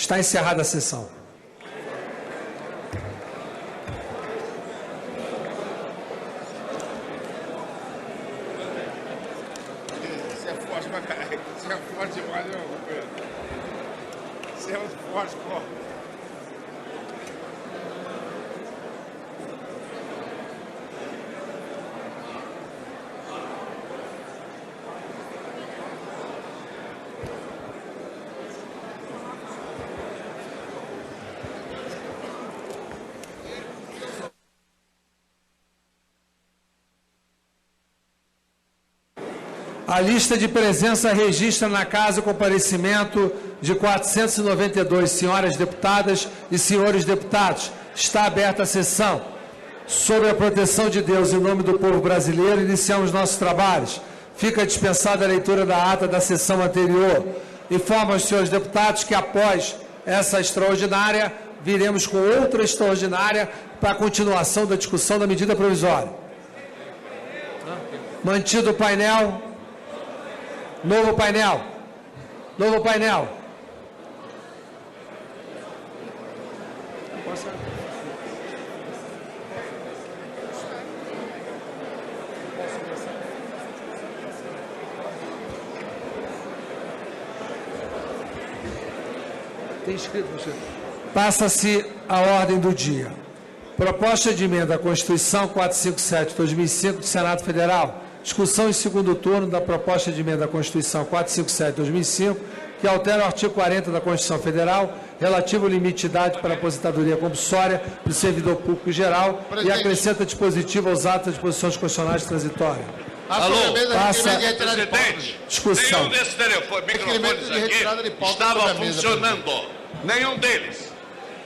Está encerrada a sessão. Você é forte pra caralho. Você é forte demais, meu companheiro. Você é muito forte, pô. A lista de presença registra na casa o comparecimento de 492 senhoras deputadas e senhores deputados. Está aberta a sessão. Sob a proteção de Deus, em nome do povo brasileiro, iniciamos nossos trabalhos. Fica dispensada a leitura da ata da sessão anterior. Informo aos senhores deputados que após essa extraordinária, viremos com outra extraordinária para a continuação da discussão da medida provisória. Mantido o painel. Novo painel. Novo painel. Tem escrito, você. Passa-se a ordem do dia. Proposta de emenda à Constituição 457/2005 do Senado Federal. Discussão em segundo turno da proposta de emenda à Constituição 457/2005, que altera o artigo 40 da Constituição Federal, relativo ao limite de idade para aposentadoria compulsória do servidor público geral e acrescenta dispositivo aos atos das disposições constitucionais transitórias. Alô, passa presidente, discussão. nenhum desses microfones aqui estava funcionando. Nenhum deles.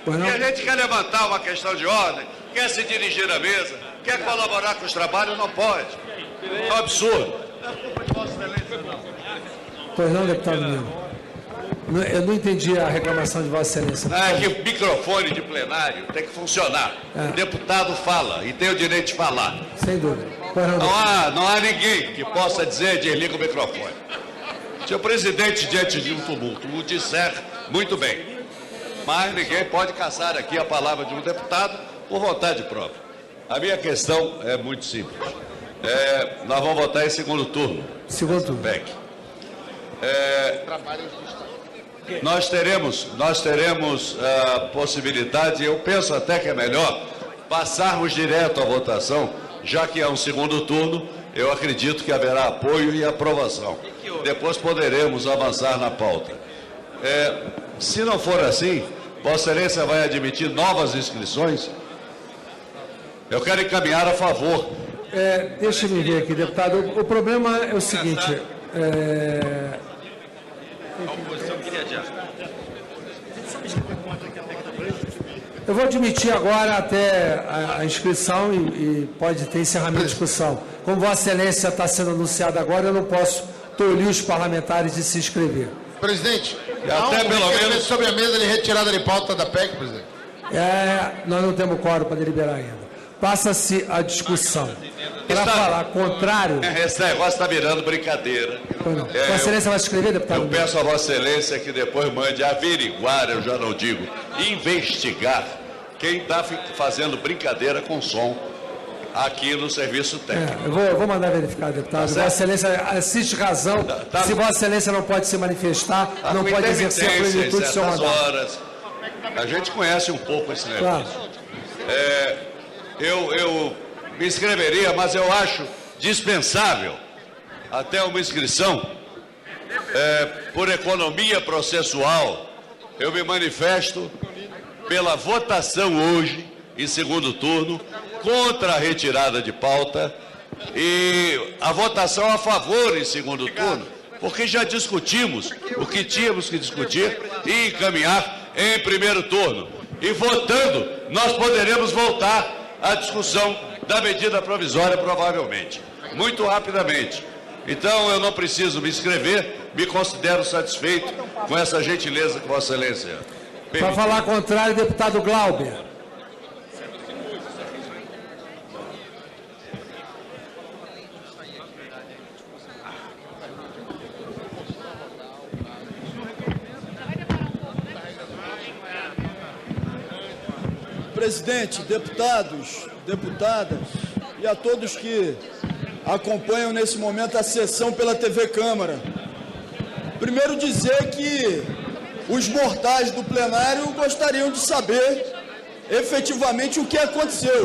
E a gente quer levantar uma questão de ordem, quer se dirigir à mesa, quer colaborar com os trabalhos, não pode. É um absurdo. Pois não, deputado Nilo. Eu não entendi a reclamação de Vossa Excelência. É que o microfone de plenário tem que funcionar. O deputado fala e tem o direito de falar. Sem dúvida. Pois não, Não há ninguém que possa dizer desliga o microfone. Se o presidente, diante de um tumulto, o disser, muito bem. Mas ninguém pode caçar aqui a palavra de um deputado por vontade própria. A minha questão é muito simples. Nós vamos votar em segundo turno. Segundo turno. Beck. Nós teremos a possibilidade, eu penso até que é melhor, passarmos direto à votação, já que é um segundo turno, eu acredito que haverá apoio e aprovação. Depois poderemos avançar na pauta. Se não for assim, Vossa Excelência vai admitir novas inscrições? Eu quero encaminhar a favor. Deixa-me ver aqui, deputado. O problema é o seguinte. A oposição queria adiar. Eu vou admitir agora até a inscrição e pode ter encerramento da discussão. Como Vossa Excelência está sendo anunciado agora, eu não posso tolir os parlamentares de se inscrever. Presidente, até pelo menos sobre a mesa de retirada de pauta da PEC, presidente. Nós não temos quórum para deliberar ainda. Passa-se a discussão. Para falar contrário... Esse negócio está virando brincadeira. Vossa Excelência vai se inscrever, deputado? Eu peço a Vossa Excelência que depois mande averiguar, eu já não digo, investigar quem está fazendo brincadeira com som aqui no serviço técnico. Eu vou mandar verificar, deputado. Vossa Excelência assiste razão. Se Vossa Excelência não pode se manifestar, não pode exercer a plenitude do seu mandato. A gente conhece um pouco esse negócio. Claro. Eu me inscreveria, mas eu acho dispensável até uma inscrição por economia processual. Eu me manifesto pela votação hoje, em segundo turno, contra a retirada de pauta e a votação a favor em segundo turno, porque já discutimos o que tínhamos que discutir e encaminhar em primeiro turno. E votando, nós poderemos voltar à discussão da medida provisória, provavelmente, muito rapidamente. Então, eu não preciso me inscrever, me considero satisfeito com essa gentileza que Vossa Excelência permitiu. Para falar contrário, deputado Glauber. presidente, deputados, deputadas e a todos que acompanham nesse momento a sessão pela TV Câmara. Primeiro dizer que os mortais do plenário gostariam de saber efetivamente o que aconteceu.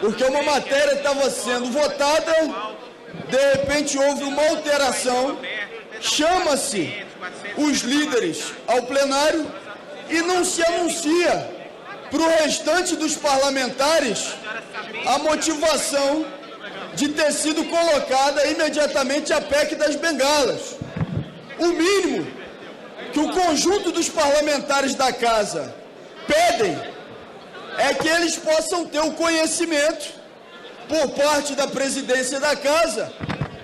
Porque uma matéria estava sendo votada, de repente houve uma alteração, chama-se os líderes ao plenário e não se anuncia para o restante dos parlamentares a motivação de ter sido colocada imediatamente a PEC das bengalas. O mínimo que o conjunto dos parlamentares da Casa pedem é que eles possam ter o conhecimento, por parte da presidência da Casa,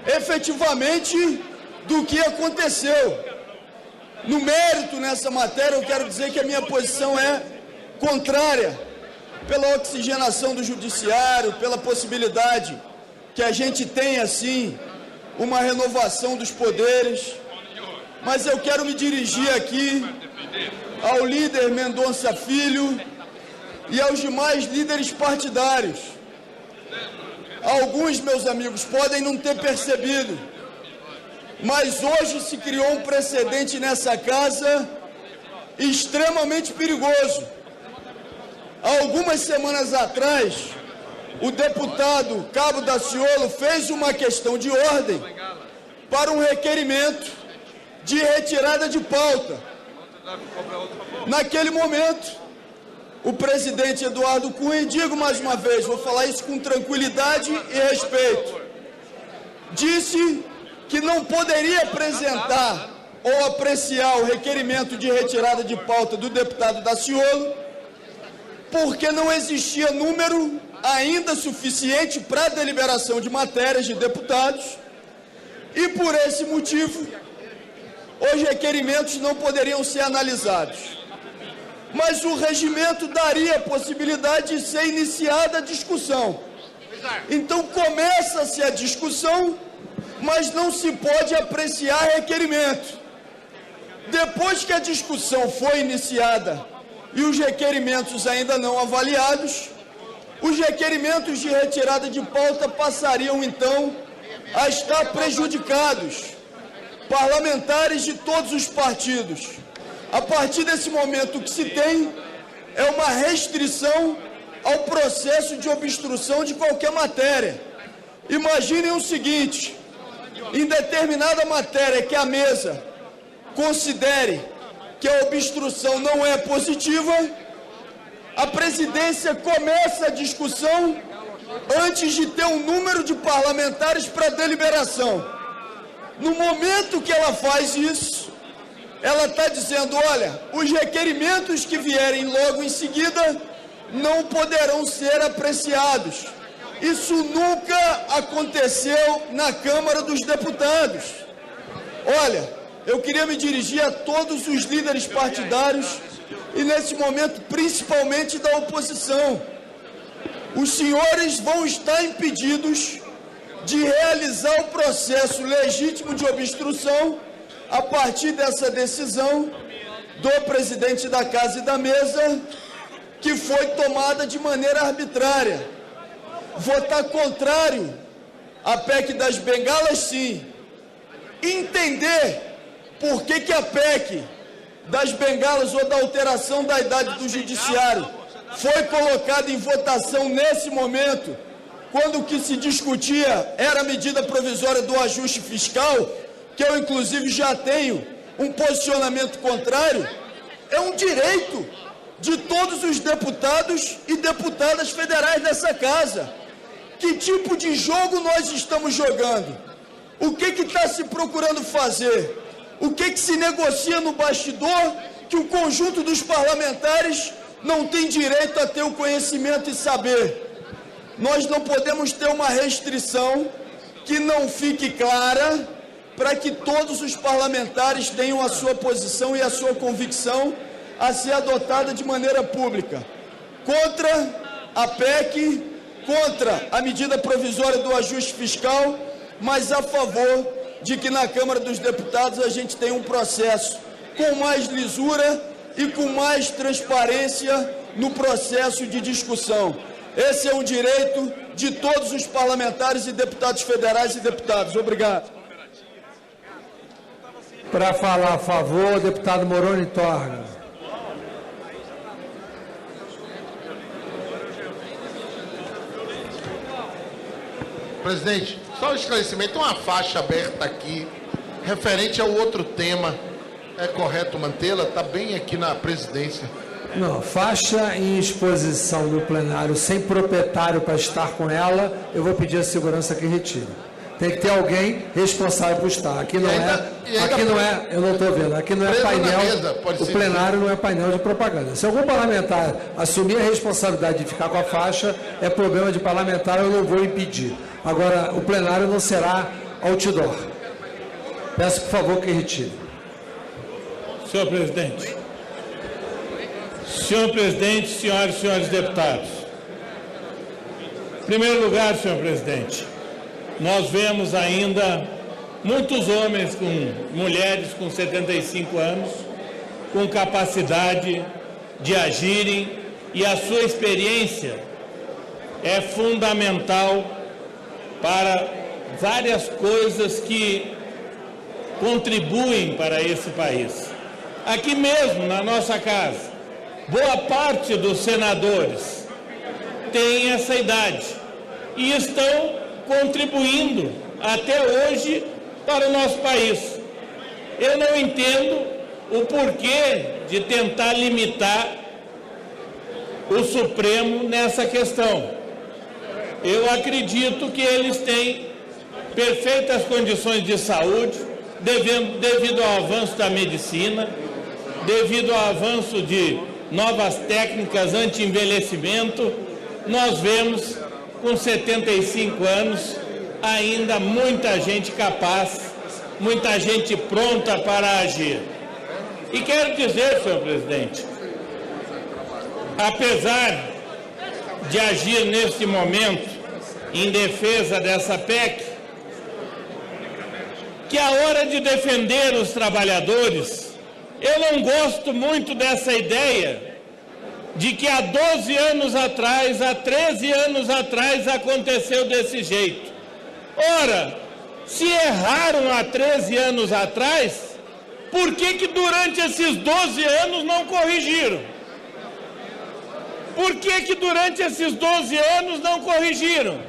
efetivamente do que aconteceu. No mérito nessa matéria, eu quero dizer que a minha posição é contrária pela oxigenação do judiciário, pela possibilidade que a gente tenha, assim, uma renovação dos poderes. Mas eu quero me dirigir aqui ao líder Mendonça Filho e aos demais líderes partidários. Alguns, meus amigos, podem não ter percebido, mas hoje se criou um precedente nessa casa extremamente perigoso. Há algumas semanas atrás, o deputado Cabo Daciolo fez uma questão de ordem para um requerimento de retirada de pauta. Naquele momento, o presidente Eduardo Cunha, e digo mais uma vez, vou falar isso com tranquilidade e respeito, disse que não poderia apresentar ou apreciar o requerimento de retirada de pauta do deputado Daciolo, porque não existia número ainda suficiente para a deliberação de matérias de deputados, e por esse motivo, os requerimentos não poderiam ser analisados. Mas o regimento daria a possibilidade de ser iniciada a discussão. Então começa-se a discussão, mas não se pode apreciar requerimento. Depois que a discussão foi iniciada e os requerimentos ainda não avaliados, os requerimentos de retirada de pauta passariam então a estar prejudicados. Parlamentares de todos os partidos. A partir desse momento, o que se tem é uma restrição ao processo de obstrução de qualquer matéria. Imaginem o seguinte: em determinada matéria que a mesa considere que a obstrução não é positiva, a presidência começa a discussão antes de ter um número de parlamentares para deliberação. No momento que ela faz isso, ela está dizendo, olha, os requerimentos que vierem logo em seguida não poderão ser apreciados. Isso nunca aconteceu na Câmara dos Deputados. Olha, eu queria me dirigir a todos os líderes partidários e, nesse momento, principalmente da oposição. Os senhores vão estar impedidos de realizar o processo legítimo de obstrução a partir dessa decisão do presidente da Casa e da Mesa, que foi tomada de maneira arbitrária. Votar contrário à PEC das bengalas, sim. Entender por que a PEC das bengalas ou da alteração da idade do judiciário foi colocada em votação nesse momento, quando o que se discutia era a medida provisória do ajuste fiscal, que eu inclusive já tenho um posicionamento contrário, é um direito de todos os deputados e deputadas federais dessa casa. Que tipo de jogo nós estamos jogando? O que está se procurando fazer? O que se negocia no bastidor que o conjunto dos parlamentares não tem direito a ter o conhecimento e saber? Nós não podemos ter uma restrição que não fique clara para que todos os parlamentares tenham a sua posição e a sua convicção a ser adotada de maneira pública. Contra a PEC, contra a medida provisória do ajuste fiscal, mas a favor de que na Câmara dos Deputados a gente tenha um processo com mais lisura e com mais transparência no processo de discussão. Esse é um direito de todos os parlamentares e deputados federais e deputados. Obrigado. Para falar a favor, deputado Moroni Torga. Presidente, só um esclarecimento, uma faixa aberta aqui, referente ao outro tema, é correto mantê-la? Está bem aqui na presidência. Não, faixa em exposição no plenário sem proprietário para estar com ela, eu vou pedir a segurança que retire. Tem que ter alguém responsável por estar. Aqui não é, eu não estou vendo, aqui não é painel, o plenário não é painel de propaganda. Se algum parlamentar assumir a responsabilidade de ficar com a faixa, é problema de parlamentar, eu não vou impedir. Agora, o plenário não será outdoor. Peço, por favor, que retire. Senhor presidente. Senhor presidente, senhoras e senhores deputados. Em primeiro lugar, senhor presidente, nós vemos ainda muitos homens com mulheres com 75 anos, com capacidade de agirem, e a sua experiência é fundamental para várias coisas que contribuem para esse país. Aqui mesmo, na nossa casa, boa parte dos senadores tem essa idade e estão contribuindo até hoje para o nosso país. Eu não entendo o porquê de tentar limitar o Supremo nessa questão. Eu acredito que eles têm perfeitas condições de saúde, devido ao avanço da medicina, devido ao avanço de novas técnicas anti-envelhecimento. Nós vemos, com 75 anos, ainda muita gente capaz, muita gente pronta para agir. E quero dizer, senhor presidente, apesar de agir neste momento em defesa dessa PEC, que a hora de defender os trabalhadores, eu não gosto muito dessa ideia de que há 12 anos atrás, há 13 anos atrás aconteceu desse jeito. Ora, se erraram há 13 anos atrás, por que durante esses 12 anos não corrigiram? Por que durante esses 12 anos não corrigiram?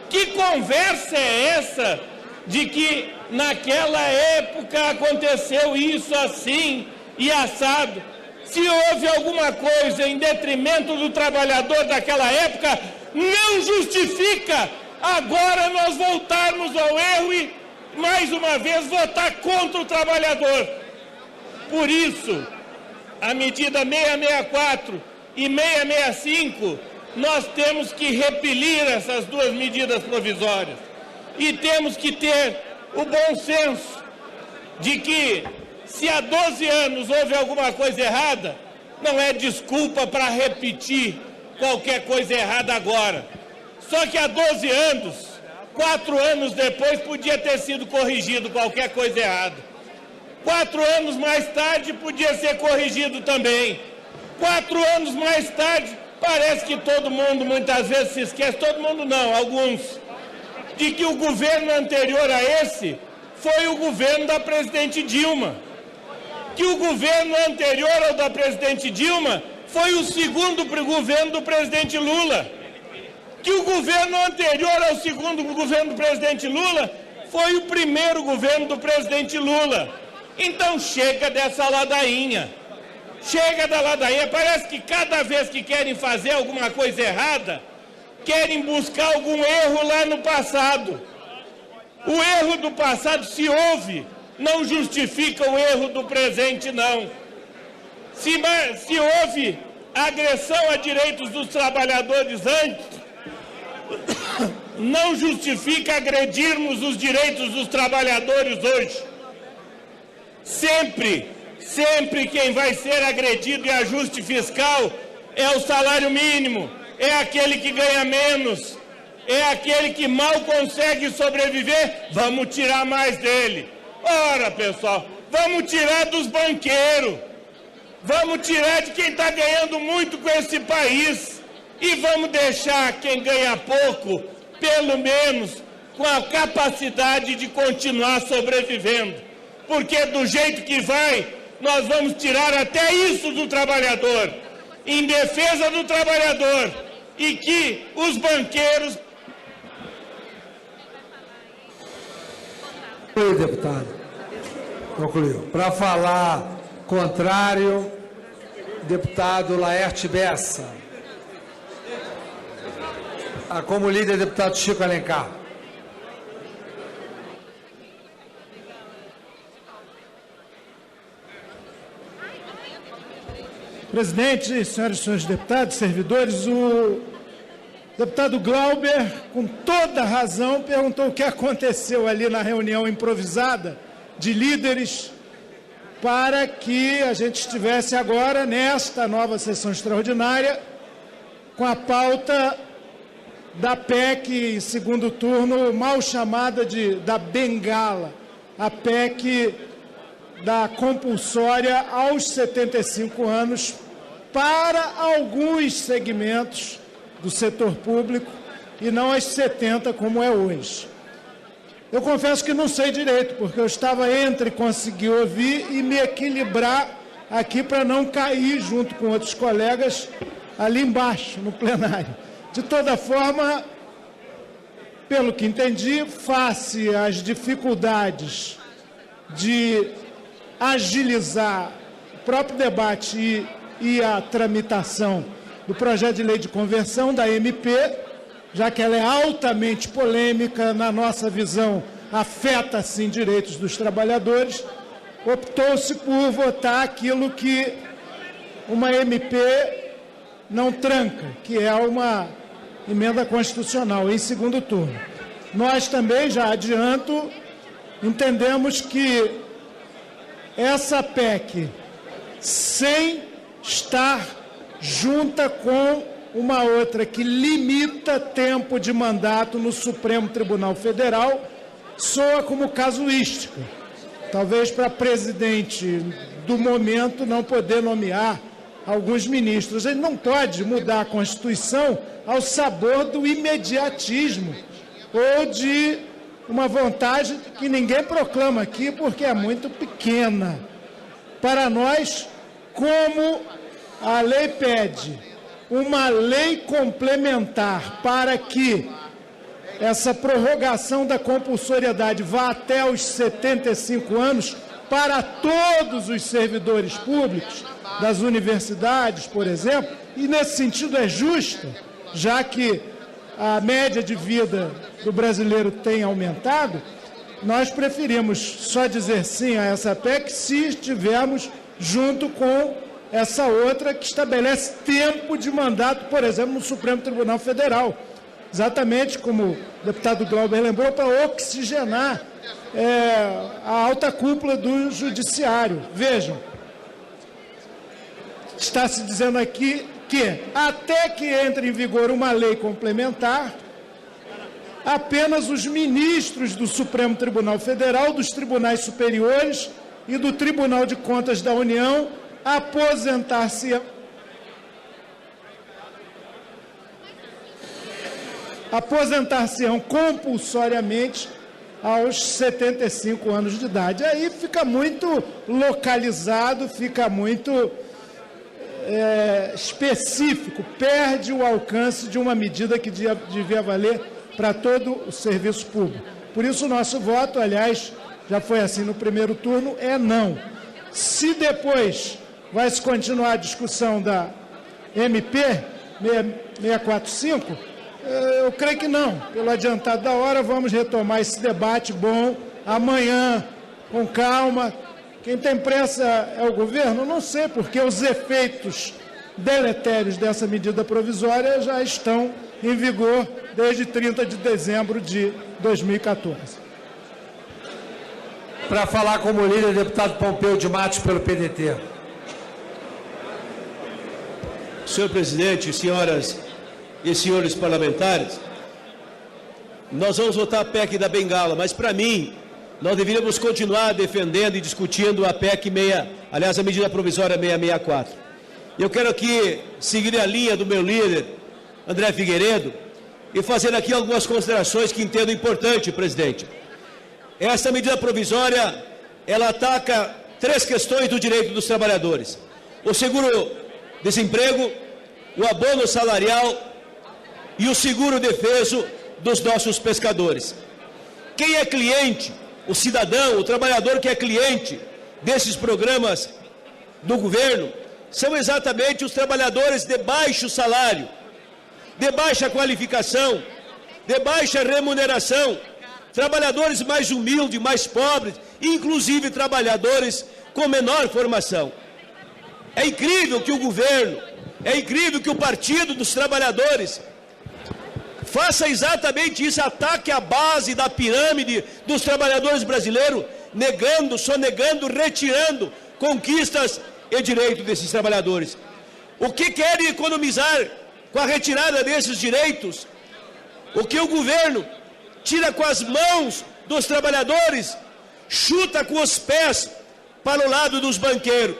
Que conversa é essa de que naquela época aconteceu isso assim e assado? Se houve alguma coisa em detrimento do trabalhador daquela época, não justifica agora nós voltarmos ao erro e, mais uma vez, votar contra o trabalhador. Por isso, a medida 664 e 665, nós temos que repelir essas duas medidas provisórias. E temos que ter o bom senso de que, se há 12 anos houve alguma coisa errada, não é desculpa para repetir qualquer coisa errada agora. Só que há 12 anos, 4 anos depois, podia ter sido corrigido qualquer coisa errada. 4 anos mais tarde, podia ser corrigido também. 4 anos mais tarde, parece que todo mundo muitas vezes se esquece, todo mundo não, alguns, de que o governo anterior a esse foi o governo da presidente Dilma. Que o governo anterior ao da presidente Dilma foi o segundo governo do presidente Lula. Que o governo anterior ao segundo governo do presidente Lula foi o primeiro governo do presidente Lula. Então chega dessa ladainha. Chega da ladainha. Parece que cada vez que querem fazer alguma coisa errada, querem buscar algum erro lá no passado. O erro do passado, se houve, não justifica o erro do presente, não. Se houve agressão a direitos dos trabalhadores antes, não justifica agredirmos os direitos dos trabalhadores hoje. Sempre quem vai ser agredido em ajuste fiscal é o salário mínimo, é aquele que ganha menos, é aquele que mal consegue sobreviver, vamos tirar mais dele. Ora, pessoal, vamos tirar dos banqueiros, Vamos tirar de quem está ganhando muito com esse país e vamos deixar quem ganha pouco, pelo menos, com a capacidade de continuar sobrevivendo. Porque do jeito que vai, nós vamos tirar até isso do trabalhador, em defesa do trabalhador, e que os banqueiros... Concluiu, deputado. Concluiu. Para falar contrário, deputado Laerte Bessa. Como líder, deputado Chico Alencar. Presidente, senhoras e senhores deputados, servidores, o deputado Glauber, com toda razão, perguntou o que aconteceu ali na reunião improvisada de líderes para que a gente estivesse agora, nesta nova sessão extraordinária, com a pauta da PEC em segundo turno, mal chamada da Bengala, a PEC da compulsória aos 75 anos para alguns segmentos do setor público e não aos 70 como é hoje. Eu confesso que não sei direito, porque eu estava entre conseguir ouvir e me equilibrar aqui para não cair junto com outros colegas ali embaixo, no plenário. De toda forma, pelo que entendi, face às dificuldades de agilizar o próprio debate e a tramitação do projeto de lei de conversão da MP, já que ela é altamente polêmica, na nossa visão, afeta, sim, direitos dos trabalhadores, optou-se por votar aquilo que uma MP não tranca, que é uma emenda constitucional, em segundo turno. Nós também, já adianto, entendemos que essa PEC, sem estar junta com uma outra que limita tempo de mandato no Supremo Tribunal Federal, soa como casuística. Talvez para presidente do momento não poder nomear alguns ministros. Ele não pode mudar a Constituição ao sabor do imediatismo ou de uma vontade que ninguém proclama aqui porque é muito pequena. Para nós, como a lei pede uma lei complementar para que essa prorrogação da compulsoriedade vá até os 75 anos para todos os servidores públicos, das universidades, por exemplo, e nesse sentido é justa, já que a média de vida do brasileiro tem aumentado, nós preferimos só dizer sim a essa PEC se estivermos junto com essa outra que estabelece tempo de mandato, por exemplo, no Supremo Tribunal Federal. Exatamente como o deputado Glauber lembrou, para oxigenar a alta cúpula do Judiciário. Vejam, está se dizendo aqui que, até que entre em vigor uma lei complementar, apenas os ministros do Supremo Tribunal Federal, dos tribunais superiores e do Tribunal de Contas da União aposentar-se-ão compulsoriamente aos 75 anos de idade. Aí fica muito localizado, fica muito específico, perde o alcance de uma medida que devia valer para todo o serviço público. Por isso o nosso voto, aliás, já foi assim no primeiro turno, é não. Se depois vai se continuar a discussão da MP 645, eu creio que não. Pelo adiantado da hora, vamos retomar esse debate bom amanhã, com calma. Quem tem pressa é o governo? Não sei, porque os efeitos deletérios dessa medida provisória já estão em vigor desde 30 de dezembro de 2014. Para falar como líder, deputado Pompeu de Matos, pelo PDT. Senhor presidente, senhoras e senhores parlamentares, nós vamos votar a PEC da Bengala, mas para mim nós deveríamos continuar defendendo e discutindo a PEC a medida provisória 664. Eu quero aqui seguir a linha do meu líder, André Figueiredo, e fazer aqui algumas considerações que entendo importante, presidente. Essa medida provisória, ela ataca 3 questões do direito dos trabalhadores: o seguro-desemprego, o abono salarial e o seguro-defeso dos nossos pescadores. Quem é cliente, o cidadão, o trabalhador que é cliente desses programas do governo, são exatamente os trabalhadores de baixo salário, de baixa qualificação, de baixa remuneração, trabalhadores mais humildes, mais pobres, inclusive trabalhadores com menor formação. É incrível que o governo, é incrível que o Partido dos Trabalhadores faça exatamente isso, ataque a base da pirâmide dos trabalhadores brasileiros, sonegando, retirando conquistas e direitos desses trabalhadores. O que querem economizar com a retirada desses direitos? O que o governo tira com as mãos dos trabalhadores, chuta com os pés para o lado dos banqueiros.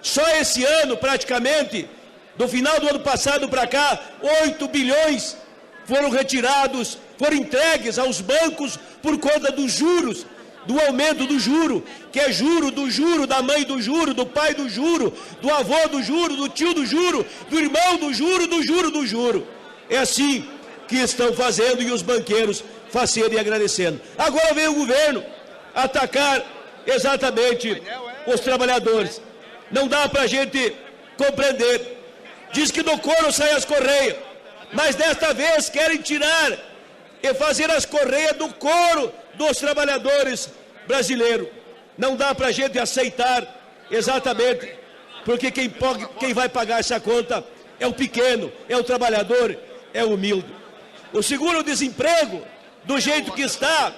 Só esse ano, praticamente, do final do ano passado para cá, 8 bilhões foram retirados, foram entregues aos bancos por conta dos juros, do aumento do juro, que é juro do juro, da mãe do juro, do pai do juro, do avô do juro, do tio do juro, do irmão do juro, do juro do juro. É assim que estão fazendo e os banqueiros fazendo e agradecendo. Agora vem o governo atacar exatamente os trabalhadores. Não dá para a gente compreender. Diz que do couro sai as correias, mas desta vez querem tirar e fazer as correias do couro dos trabalhadores brasileiros. Não dá para a gente aceitar exatamente, porque quem vai pagar essa conta é o pequeno, é o trabalhador, é o humilde. O seguro-desemprego, do jeito que está,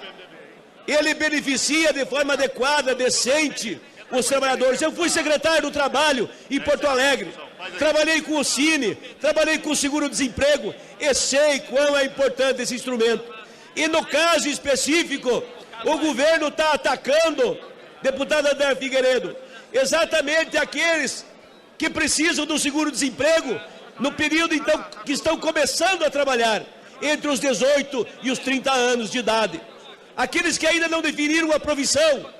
ele beneficia de forma adequada, decente, os trabalhadores. Eu fui secretário do Trabalho em Porto Alegre, trabalhei com o Cine, trabalhei com o seguro-desemprego e sei quão é importante esse instrumento. E no caso específico, o governo está atacando, deputado André Figueiredo, exatamente aqueles que precisam do seguro-desemprego no período então que estão começando a trabalhar, entre os 18 e os 30 anos de idade. Aqueles que ainda não definiram a profissão,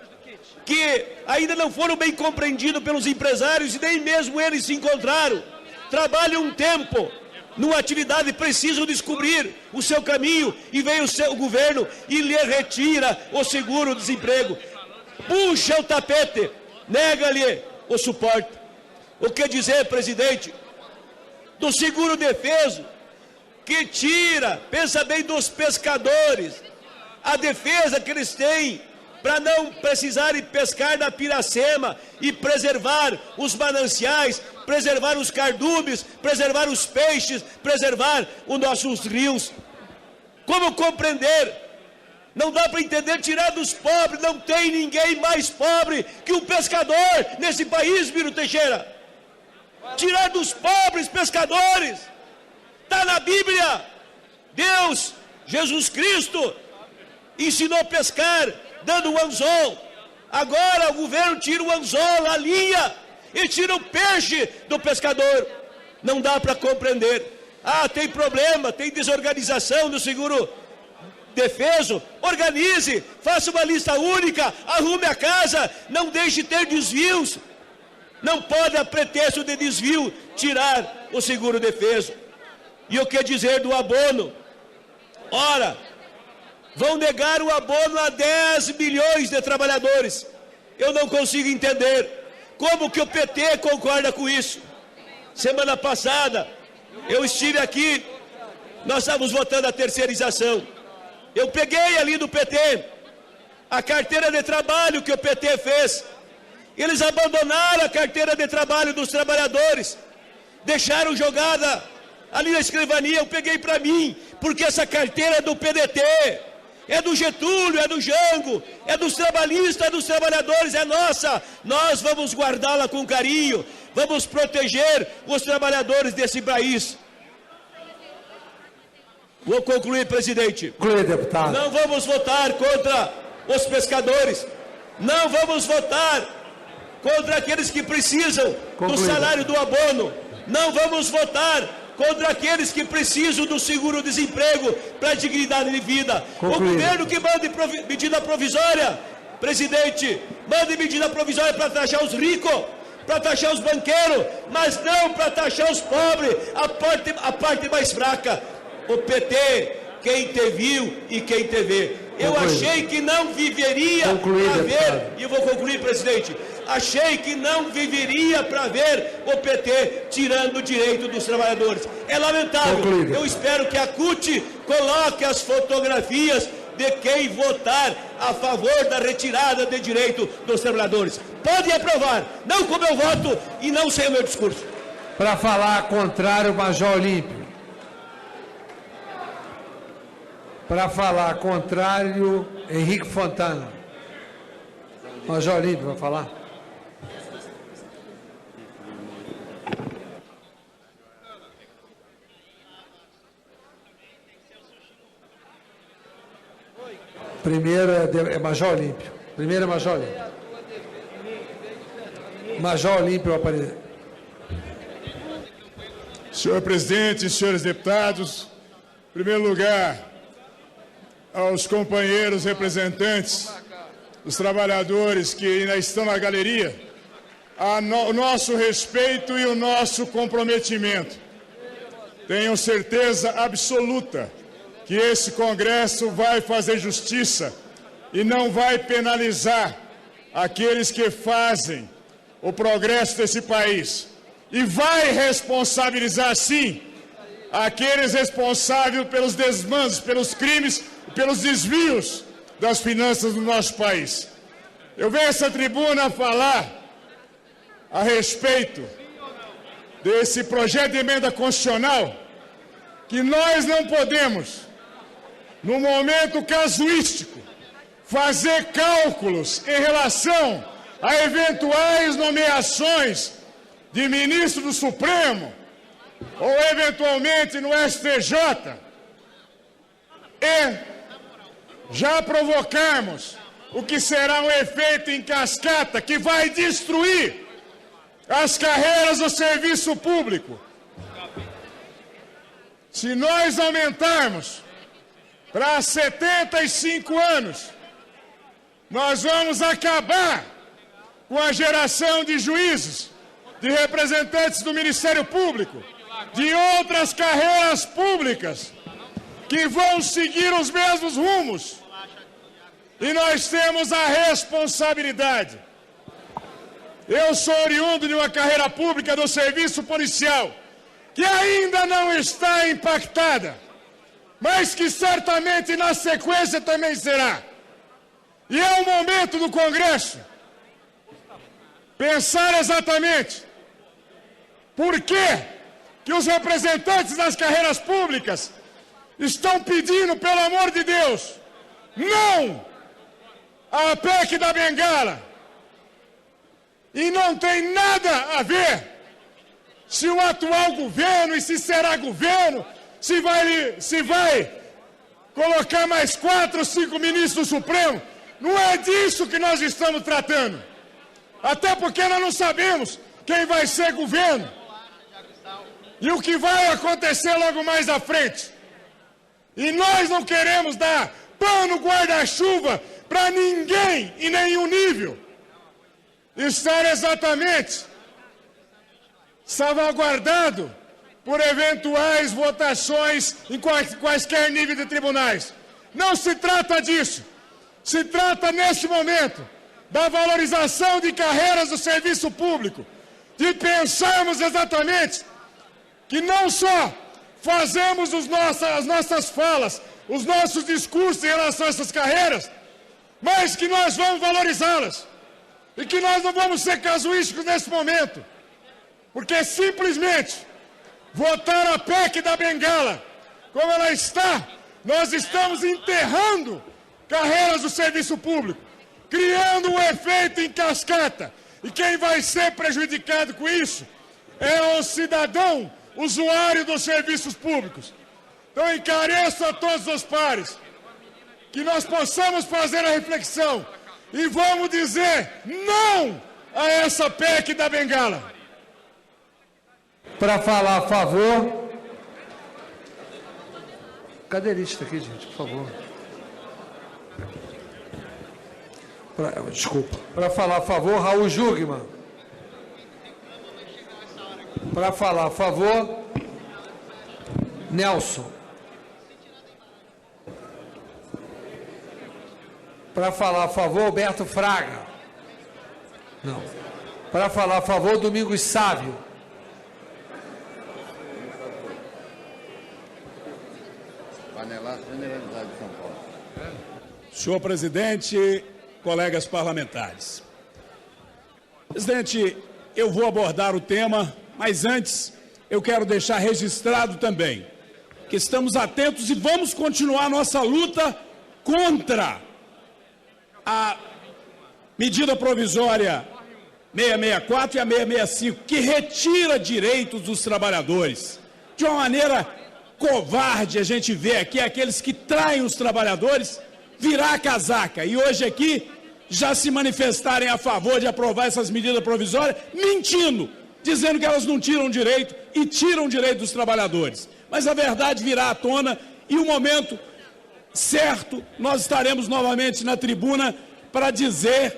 que ainda não foram bem compreendidos pelos empresários e nem mesmo eles se encontraram, trabalham um tempo numa atividade, precisam descobrir o seu caminho e vem o governo e lhe retira o seguro-desemprego, puxa o tapete, nega-lhe o suporte. O que dizer, presidente, do seguro-defeso, que tira, pensa bem, dos pescadores, a defesa que eles têm para não precisarem pescar na Piracema e preservar os mananciais, preservar os cardumes, preservar os peixes, preservar os nossos rios. Como compreender? Não dá para entender, tirar dos pobres. Não tem ninguém mais pobre que um pescador nesse país, Miro Teixeira. Tirar dos pobres pescadores. Está na Bíblia. Deus, Jesus Cristo, ensinou a pescar dando um anzol. Agora o governo tira o anzol, a linha, e tira o peixe do pescador. Não dá para compreender. Ah, tem problema, tem desorganização do seguro-defeso. Organize, faça uma lista única, arrume a casa, não deixe ter desvios. Não pode, a pretexto de desvio, tirar o seguro-defeso. E o que dizer do abono? Ora, vão negar o abono a 10 milhões de trabalhadores. Eu não consigo entender como que o PT concorda com isso. Semana passada, eu estive aqui, nós estávamos votando a terceirização. Eu peguei ali do PT a carteira de trabalho que o PT fez. Eles abandonaram a carteira de trabalho dos trabalhadores, deixaram jogada ali na escrivania. Eu peguei para mim, porque essa carteira é do PDT, é do Getúlio, é do Jango, é dos trabalhistas, é dos trabalhadores, é nossa. Nós vamos guardá-la com carinho, vamos proteger os trabalhadores desse país. Vou concluir, presidente. Concluir, deputado. Não vamos votar contra os pescadores. Não vamos votar contra aqueles que precisam do salário do abono. Não vamos votar contra aqueles que precisam do seguro-desemprego para a dignidade de vida. O governo que mande medida provisória, presidente, mande medida provisória para taxar os ricos, para taxar os banqueiros, mas não para taxar os pobres, a parte mais fraca. O PT, quem te viu e quem te vê. Eu achei que não viveria para ver, e eu vou concluir, presidente, achei que não viveria para ver o PT tirando o direito dos trabalhadores. É lamentável. Eu espero que a CUT coloque as fotografias de quem votar a favor da retirada de direito dos trabalhadores. Pode aprovar, não com o meu voto e não sem o meu discurso. Para falar contrário, Major Olímpio. Para falar contrário, Henrique Fontana. Major Olímpio, vai falar? Primeiro é Major Olímpio. Primeiro é Major Olímpio. Major Olímpio aparece. Senhor presidente, senhores deputados, em primeiro lugar, aos companheiros representantes dos trabalhadores que ainda estão na galeria, o nosso respeito e o nosso comprometimento. Tenho certeza absoluta que esse Congresso vai fazer justiça e não vai penalizar aqueles que fazem o progresso desse país. E vai responsabilizar, sim, aqueles responsáveis pelos desmandos, pelos crimes, pelos desvios das finanças do nosso país. Eu venho a essa tribuna falar a respeito desse projeto de emenda constitucional que nós não podemos, no momento casuístico, fazer cálculos em relação a eventuais nomeações de ministro do Supremo ou eventualmente no STJ e já provocarmos o que será um efeito em cascata que vai destruir as carreiras do serviço público. Se nós aumentarmos para 75 anos, nós vamos acabar com a geração de juízes, de representantes do Ministério Público, de outras carreiras públicas que vão seguir os mesmos rumos. E nós temos a responsabilidade. Eu sou oriundo de uma carreira pública do serviço policial, que ainda não está impactada, mas que certamente na sequência também será. E é o momento do Congresso pensar exatamente por que os representantes das carreiras públicas estão pedindo, pelo amor de Deus, não à PEC da Bengala. E não tem nada a ver se o atual governo, e se será governo, se vai colocar mais 4 ou 5 ministros do Supremo. Não é disso que nós estamos tratando. Até porque nós não sabemos quem vai ser governo e o que vai acontecer logo mais à frente. E nós não queremos dar pano guarda-chuva para ninguém em nenhum nível. Estar exatamente salvaguardado por eventuais votações em quaisquer níveis de tribunais. Não se trata disso. Se trata, neste momento, da valorização de carreiras do serviço público, de pensarmos exatamente que não só fazemos as nossas falas, os nossos discursos em relação a essas carreiras, mas que nós vamos valorizá-las. E que nós não vamos ser casuísticos nesse momento, porque simplesmente votar a PEC da Bengala, como ela está, nós estamos enterrando carreiras do serviço público, criando um efeito em cascata. E quem vai ser prejudicado com isso é o cidadão usuário dos serviços públicos. Então encareço a todos os pares que nós possamos fazer a reflexão e vamos dizer não a essa PEC da bengala. Para falar a favor... Cadeirista aqui, gente, por favor. Desculpa. Para falar a favor, Raul Jugman. Para falar a favor, Nelson. Para falar a favor, Alberto Fraga. Não. Para falar a favor, Domingos Sávio. Generalidade de São Paulo. Senhor presidente, colegas parlamentares. Presidente, eu vou abordar o tema, mas antes eu quero deixar registrado também que estamos atentos e vamos continuar nossa luta contra a medida provisória 664 e a 665, que retira direitos dos trabalhadores. De uma maneira covarde, a gente vê aqui aqueles que traem os trabalhadores virar a casaca. E hoje aqui já se manifestarem a favor de aprovar essas medidas provisórias, mentindo, dizendo que elas não tiram direito e tiram direito dos trabalhadores. Mas a verdade virá à tona e o momento certo nós estaremos novamente na tribuna para dizer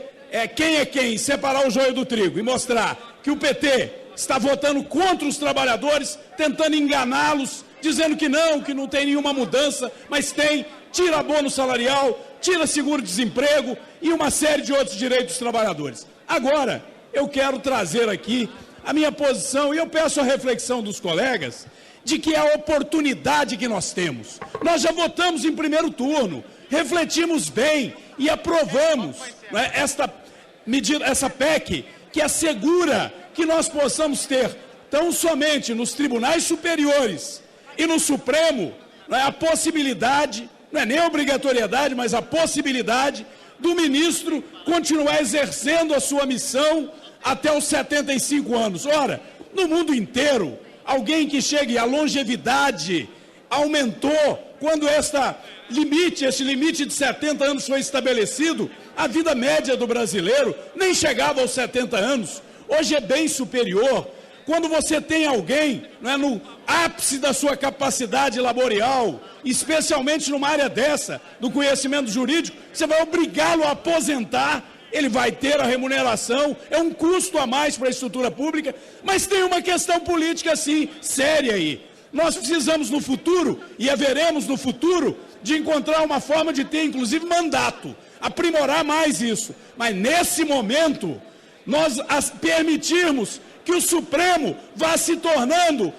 quem é quem, separar o joio do trigo e mostrar que o PT está votando contra os trabalhadores, tentando enganá-los, dizendo que não tem nenhuma mudança, mas tem, tira bônus salarial, tira seguro-desemprego e uma série de outros direitos dos trabalhadores. Agora, eu quero trazer aqui a minha posição e eu peço a reflexão dos colegas de que é a oportunidade que nós temos. Nós já votamos em primeiro turno, refletimos bem e aprovamos, né, esta medida, essa PEC, que assegura que nós possamos ter, tão somente nos tribunais superiores e no Supremo, a possibilidade, não é nem a obrigatoriedade, mas a possibilidade do ministro continuar exercendo a sua missão até os 75 anos. Ora, no mundo inteiro, alguém que chegue à longevidade aumentou quando esse limite de 70 anos foi estabelecido. A vida média do brasileiro nem chegava aos 70 anos, hoje é bem superior. Quando você tem alguém, não é, no ápice da sua capacidade laboral, especialmente numa área dessa, do conhecimento jurídico, você vai obrigá-lo a aposentar, ele vai ter a remuneração, é um custo a mais para a estrutura pública, mas tem uma questão política, sim, séria aí. Nós precisamos no futuro, e haveremos no futuro, de encontrar uma forma de ter, inclusive, mandato, aprimorar mais isso. Mas, nesse momento, nós permitirmos que o Supremo vá se tornando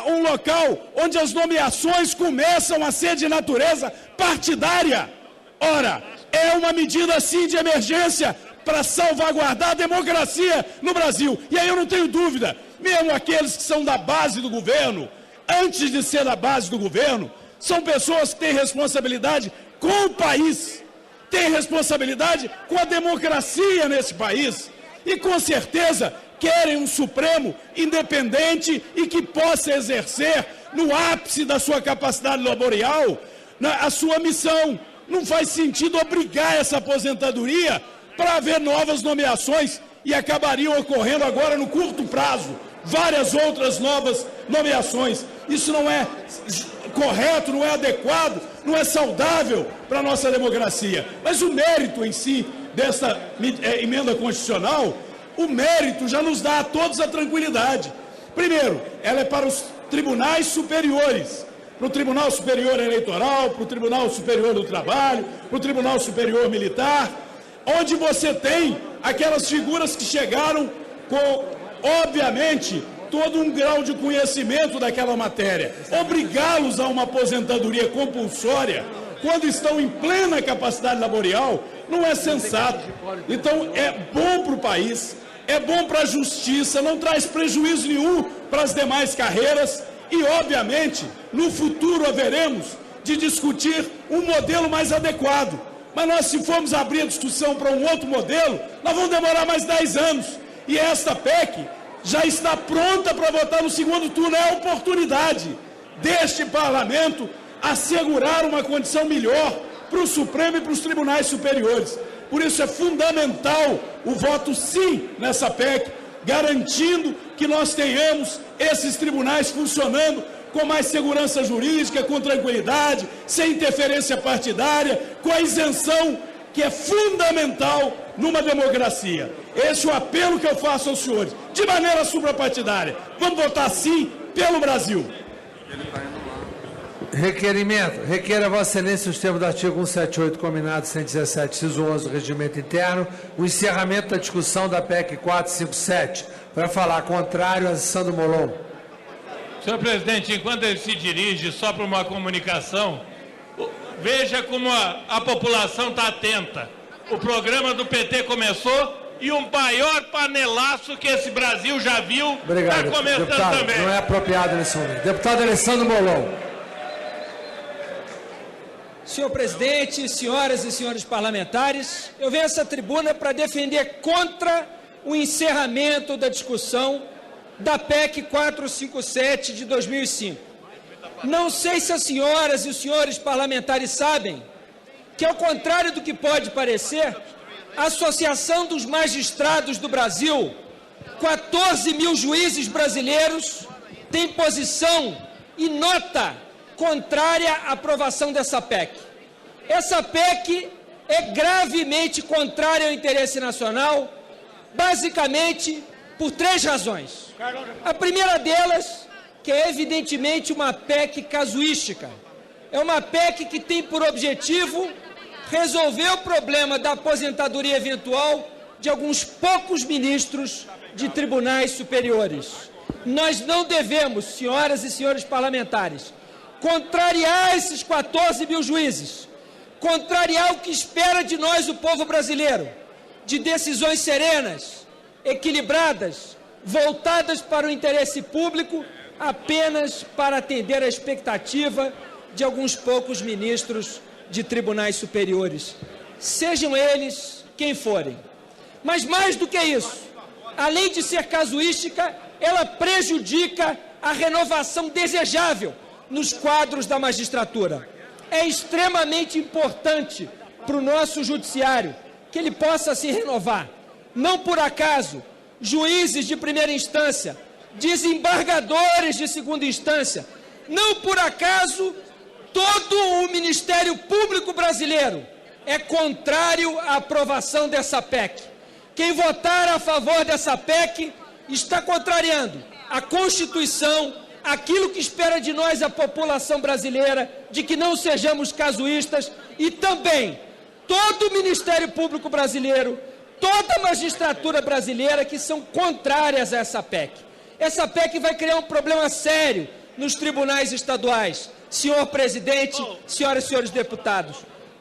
um local onde as nomeações começam a ser de natureza partidária. Ora, é uma medida, sim, de emergência para salvaguardar a democracia no Brasil. E aí eu não tenho dúvida, mesmo aqueles que são da base do governo, antes de ser da base do governo, são pessoas que têm responsabilidade com o país, têm responsabilidade com a democracia nesse país e, com certeza, querem um Supremo independente e que possa exercer, no ápice da sua capacidade laboral, a sua missão. Não faz sentido obrigar essa aposentadoria para haver novas nomeações e acabariam ocorrendo agora no curto prazo várias outras novas nomeações. Isso não é correto, não é adequado, não é saudável para a nossa democracia. Mas o mérito em si dessa emenda constitucional, o mérito já nos dá a todos a tranquilidade. Primeiro, ela é para os tribunais superiores, para o Tribunal Superior Eleitoral, para o Tribunal Superior do Trabalho, para o Tribunal Superior Militar, onde você tem aquelas figuras que chegaram com, obviamente, todo um grau de conhecimento daquela matéria. Obrigá-los a uma aposentadoria compulsória, quando estão em plena capacidade laboral, não é sensato. Então, é bom para o país, é bom para a justiça, não traz prejuízo nenhum para as demais carreiras e, obviamente, no futuro haveremos de discutir um modelo mais adequado. Mas nós, se formos abrir a discussão para um outro modelo, nós vamos demorar mais 10 anos. E esta PEC já está pronta para votar no segundo turno. É a oportunidade deste parlamento assegurar uma condição melhor para o Supremo e para os tribunais superiores. Por isso é fundamental o voto sim nessa PEC, garantindo que nós tenhamos esses tribunais funcionando com mais segurança jurídica, com tranquilidade, sem interferência partidária, com a isenção que é fundamental numa democracia. Esse é o apelo que eu faço aos senhores, de maneira suprapartidária. Vamos votar sim pelo Brasil. Requerimento. Requer a Vossa Excelência, nos termos do artigo 178, combinado 117, inciso 11 do Regimento Interno, o encerramento da discussão da PEC 457. Para falar contrário, a Sandro Molon. Senhor presidente, enquanto ele se dirige só para uma comunicação, veja como a população está atenta. O programa do PT começou e o maior panelaço que esse Brasil já viu está começando deputado, também. Não é apropriado nesse momento. Deputado Alessandro Molon. Senhor presidente, senhoras e senhores parlamentares, eu venho a essa tribuna para defender contra o encerramento da discussão da PEC 457 de 2005. Não sei se as senhoras e os senhores parlamentares sabem que, ao contrário do que pode parecer, a Associação dos Magistrados do Brasil, 14 mil juízes brasileiros, tem posição e nota contrária à aprovação dessa PEC. Essa PEC é gravemente contrária ao interesse nacional, basicamente por 3 razões. A primeira delas, que é evidentemente uma PEC casuística. É uma PEC que tem por objetivo resolver o problema da aposentadoria eventual de alguns poucos ministros de tribunais superiores. Nós não devemos, senhoras e senhores parlamentares, contrariar esses 14 mil juízes, contrariar o que espera de nós o povo brasileiro, de decisões serenas, equilibradas, voltadas para o interesse público, apenas para atender a expectativa de alguns poucos ministros de tribunais superiores, sejam eles quem forem. Mas mais do que isso, além de ser casuística, ela prejudica a renovação desejável nos quadros da magistratura. É extremamente importante para o nosso judiciário que ele possa se renovar. Não por acaso, juízes de primeira instância, desembargadores de segunda instância, não por acaso, todo o Ministério Público brasileiro é contrário à aprovação dessa PEC. Quem votar a favor dessa PEC está contrariando a Constituição, aquilo que espera de nós a população brasileira, de que não sejamos casuístas, e também todo o Ministério Público brasileiro, toda a magistratura brasileira que são contrárias a essa PEC. Essa PEC vai criar um problema sério nos tribunais estaduais. Senhor presidente, senhoras e senhores deputados,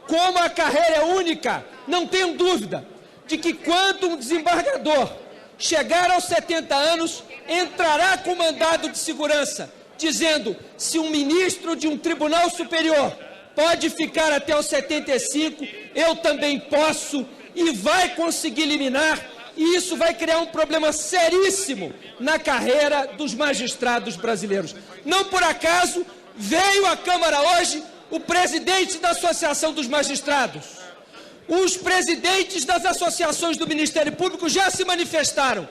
como a carreira é única, não tenho dúvida de que quando um desembargador chegar aos 70 anos, entrará com mandado de segurança, dizendo se um ministro de um tribunal superior pode ficar até os 75, eu também posso, e vai conseguir liminar, e isso vai criar um problema seríssimo na carreira dos magistrados brasileiros. Não por acaso veio à Câmara hoje o presidente da Associação dos Magistrados. Os presidentes das associações do Ministério Público já se manifestaram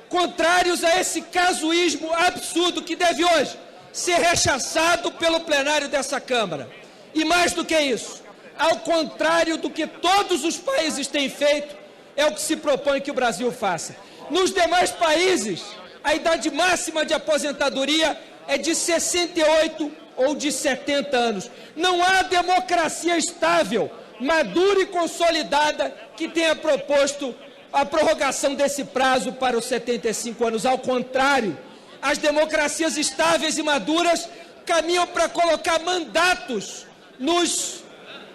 contrários a esse casuísmo absurdo que deve hoje ser rechaçado pelo plenário dessa Câmara. E mais do que isso, ao contrário do que todos os países têm feito, é o que se propõe que o Brasil faça. Nos demais países, a idade máxima de aposentadoria é de 68 ou de 70 anos. Não há democracia estável, madura e consolidada que tenha proposto a prorrogação desse prazo para os 75 anos. Ao contrário, as democracias estáveis e maduras caminham para colocar mandatos nos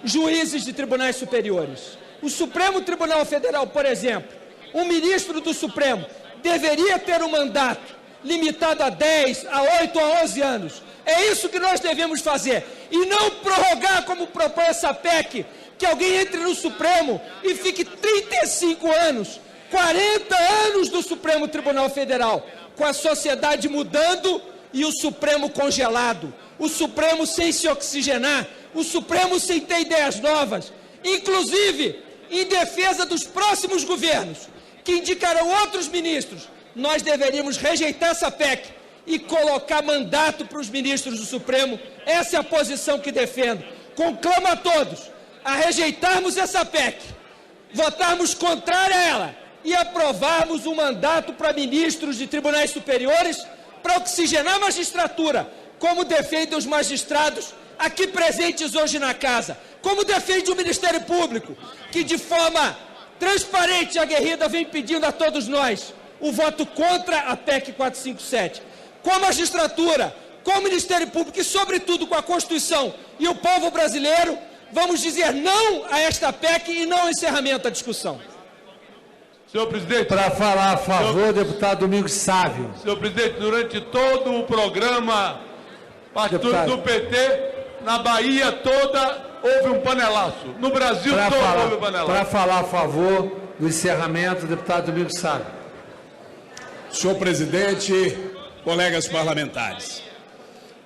juízes de tribunais superiores. O Supremo Tribunal Federal, por exemplo, um ministro do Supremo deveria ter um mandato limitado a 10, a 8, a 11 anos. É isso que nós devemos fazer. E não prorrogar, como propõe essa PEC, que alguém entre no Supremo e fique 35 anos, 40 anos do Supremo Tribunal Federal, com a sociedade mudando e o Supremo congelado, o Supremo sem se oxigenar, o Supremo sem ter ideias novas, inclusive em defesa dos próximos governos, que indicarão outros ministros, nós deveríamos rejeitar essa PEC e colocar mandato para os ministros do Supremo. Essa é a posição que defendo. Conclamo a todos a rejeitarmos essa PEC, votarmos contrária a ela e aprovarmos um mandato para ministros de tribunais superiores para oxigenar a magistratura, como defendem os magistrados aqui presentes hoje na casa, como defende o Ministério Público, que de forma transparente e aguerrida vem pedindo a todos nós o voto contra a PEC 457. Com a magistratura, com o Ministério Público e, sobretudo, com a Constituição e o povo brasileiro, vamos dizer não a esta PEC e não ao encerramento da discussão. Senhor presidente. Para falar a favor, deputado Domingos Sávio. Senhor presidente, durante todo o programa partido do PT, na Bahia toda, houve um panelaço. No Brasil todo houve um panelaço. Para falar a favor do encerramento, deputado Domingos Sávio. Senhor presidente, colegas parlamentares,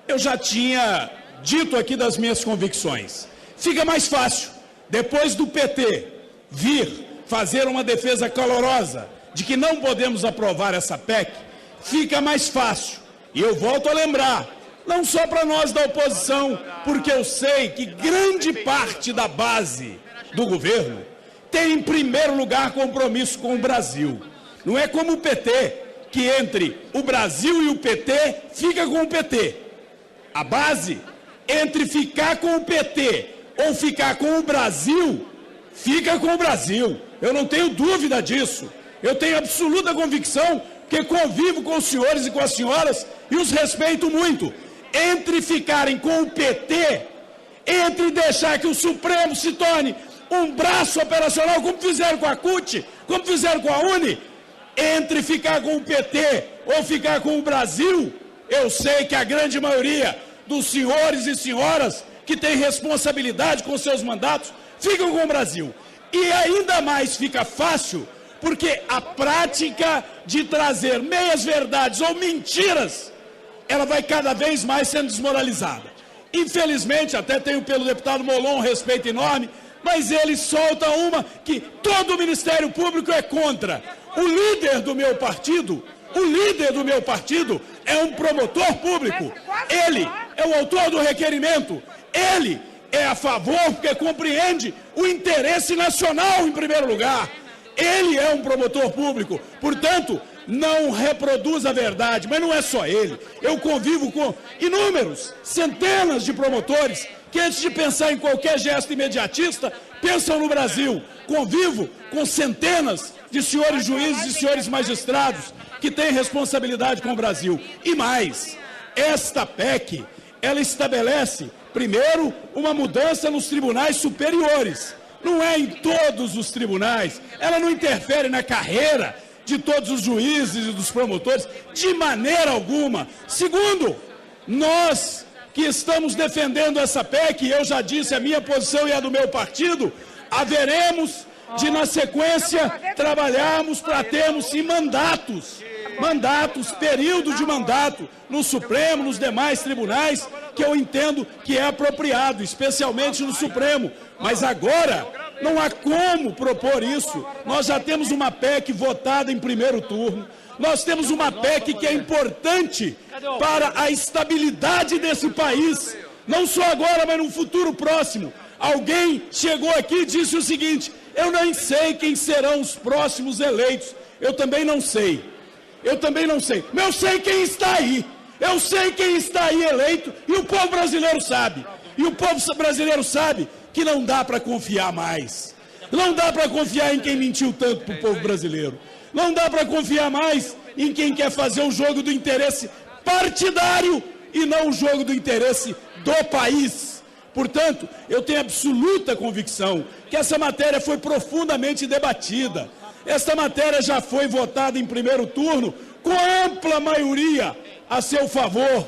eu já tinha dito aqui das minhas convicções. Fica mais fácil, depois do PT vir fazer uma defesa calorosa de que não podemos aprovar essa PEC, fica mais fácil. E eu volto a lembrar, não só para nós da oposição, porque eu sei que grande parte da base do governo tem, em primeiro lugar, compromisso com o Brasil. Não é como o PT, que entre o Brasil e o PT, fica com o PT. A base, entre ficar com o PT ou ficar com o Brasil, fica com o Brasil. Eu não tenho dúvida disso. Eu tenho absoluta convicção que convivo com os senhores e com as senhoras e os respeito muito. Entre ficarem com o PT, entre deixar que o Supremo se torne um braço operacional, como fizeram com a CUT, como fizeram com a UNE, entre ficar com o PT ou ficar com o Brasil, eu sei que a grande maioria dos senhores e senhoras que têm responsabilidade com seus mandatos ficam com o Brasil. E ainda mais fica fácil, porque a prática de trazer meias-verdades ou mentiras, ela vai cada vez mais sendo desmoralizada. Infelizmente, até tenho pelo deputado Molon um respeito enorme, mas ele solta uma que todo o Ministério Público é contra. O líder do meu partido é um promotor público. Ele é o autor do requerimento. Ele é a favor porque compreende o interesse nacional em primeiro lugar. Ele é um promotor público. Portanto, não reproduz a verdade, mas não é só ele. Eu convivo com inúmeros, centenas de promotores que antes de pensar em qualquer gesto imediatista, pensam no Brasil. Convivo com centenas de senhores juízes e senhores magistrados que têm responsabilidade com o Brasil. E mais, esta PEC, ela estabelece, primeiro, uma mudança nos tribunais superiores. Não é em todos os tribunais, ela não interfere na carreira de todos os juízes e dos promotores, de maneira alguma. Segundo, nós que estamos defendendo essa PEC, eu já disse a minha posição e a do meu partido, haveremos de, na sequência, trabalharmos para termos, sim, mandatos, período de mandato no Supremo, nos demais tribunais, que eu entendo que é apropriado, especialmente no Supremo. Mas agora não há como propor isso. Nós já temos uma PEC votada em primeiro turno. Nós temos uma PEC que é importante para a estabilidade desse país, não só agora, mas no futuro próximo. Alguém chegou aqui e disse o seguinte: eu nem sei quem serão os próximos eleitos. Eu também não sei. Mas eu sei quem está aí. Eu sei quem está aí eleito e o povo brasileiro sabe. E o povo brasileiro sabe que não dá para confiar mais. Não dá para confiar em quem mentiu tanto para o povo brasileiro. Não dá para confiar mais em quem quer fazer o jogo do interesse partidário e não o jogo do interesse do país. Portanto, eu tenho absoluta convicção que essa matéria foi profundamente debatida. Esta matéria já foi votada em primeiro turno com ampla maioria a seu favor.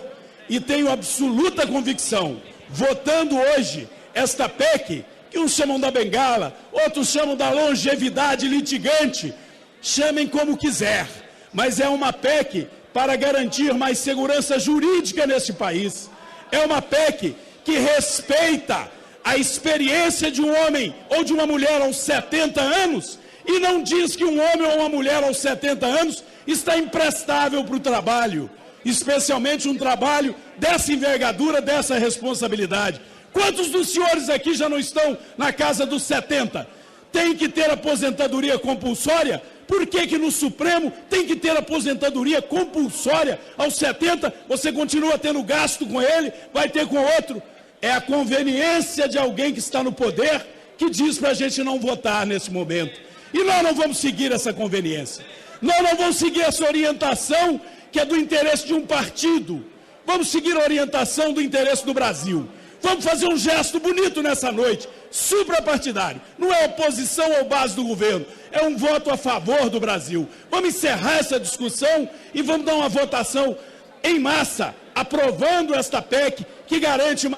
E tenho absoluta convicção, votando hoje esta PEC, que uns chamam da bengala, outros chamam da longevidade litigante, chamem como quiser, mas é uma PEC para garantir mais segurança jurídica nesse país. É uma PEC que respeita a experiência de um homem ou de uma mulher aos 70 anos e não diz que um homem ou uma mulher aos 70 anos está imprestável para o trabalho, especialmente um trabalho dessa envergadura, dessa responsabilidade. Quantos dos senhores aqui já não estão na casa dos 70? Tem que ter aposentadoria compulsória? Por que no Supremo tem que ter aposentadoria compulsória aos 70? Você continua tendo gasto com ele, vai ter com outro. É a conveniência de alguém que está no poder que diz para a gente não votar nesse momento. E nós não vamos seguir essa conveniência. Nós não vamos seguir essa orientação que é do interesse de um partido. Vamos seguir a orientação do interesse do Brasil. Vamos fazer um gesto bonito nessa noite, suprapartidário. Não é oposição ou base do governo, é um voto a favor do Brasil. Vamos encerrar essa discussão e vamos dar uma votação em massa, aprovando esta PEC que garante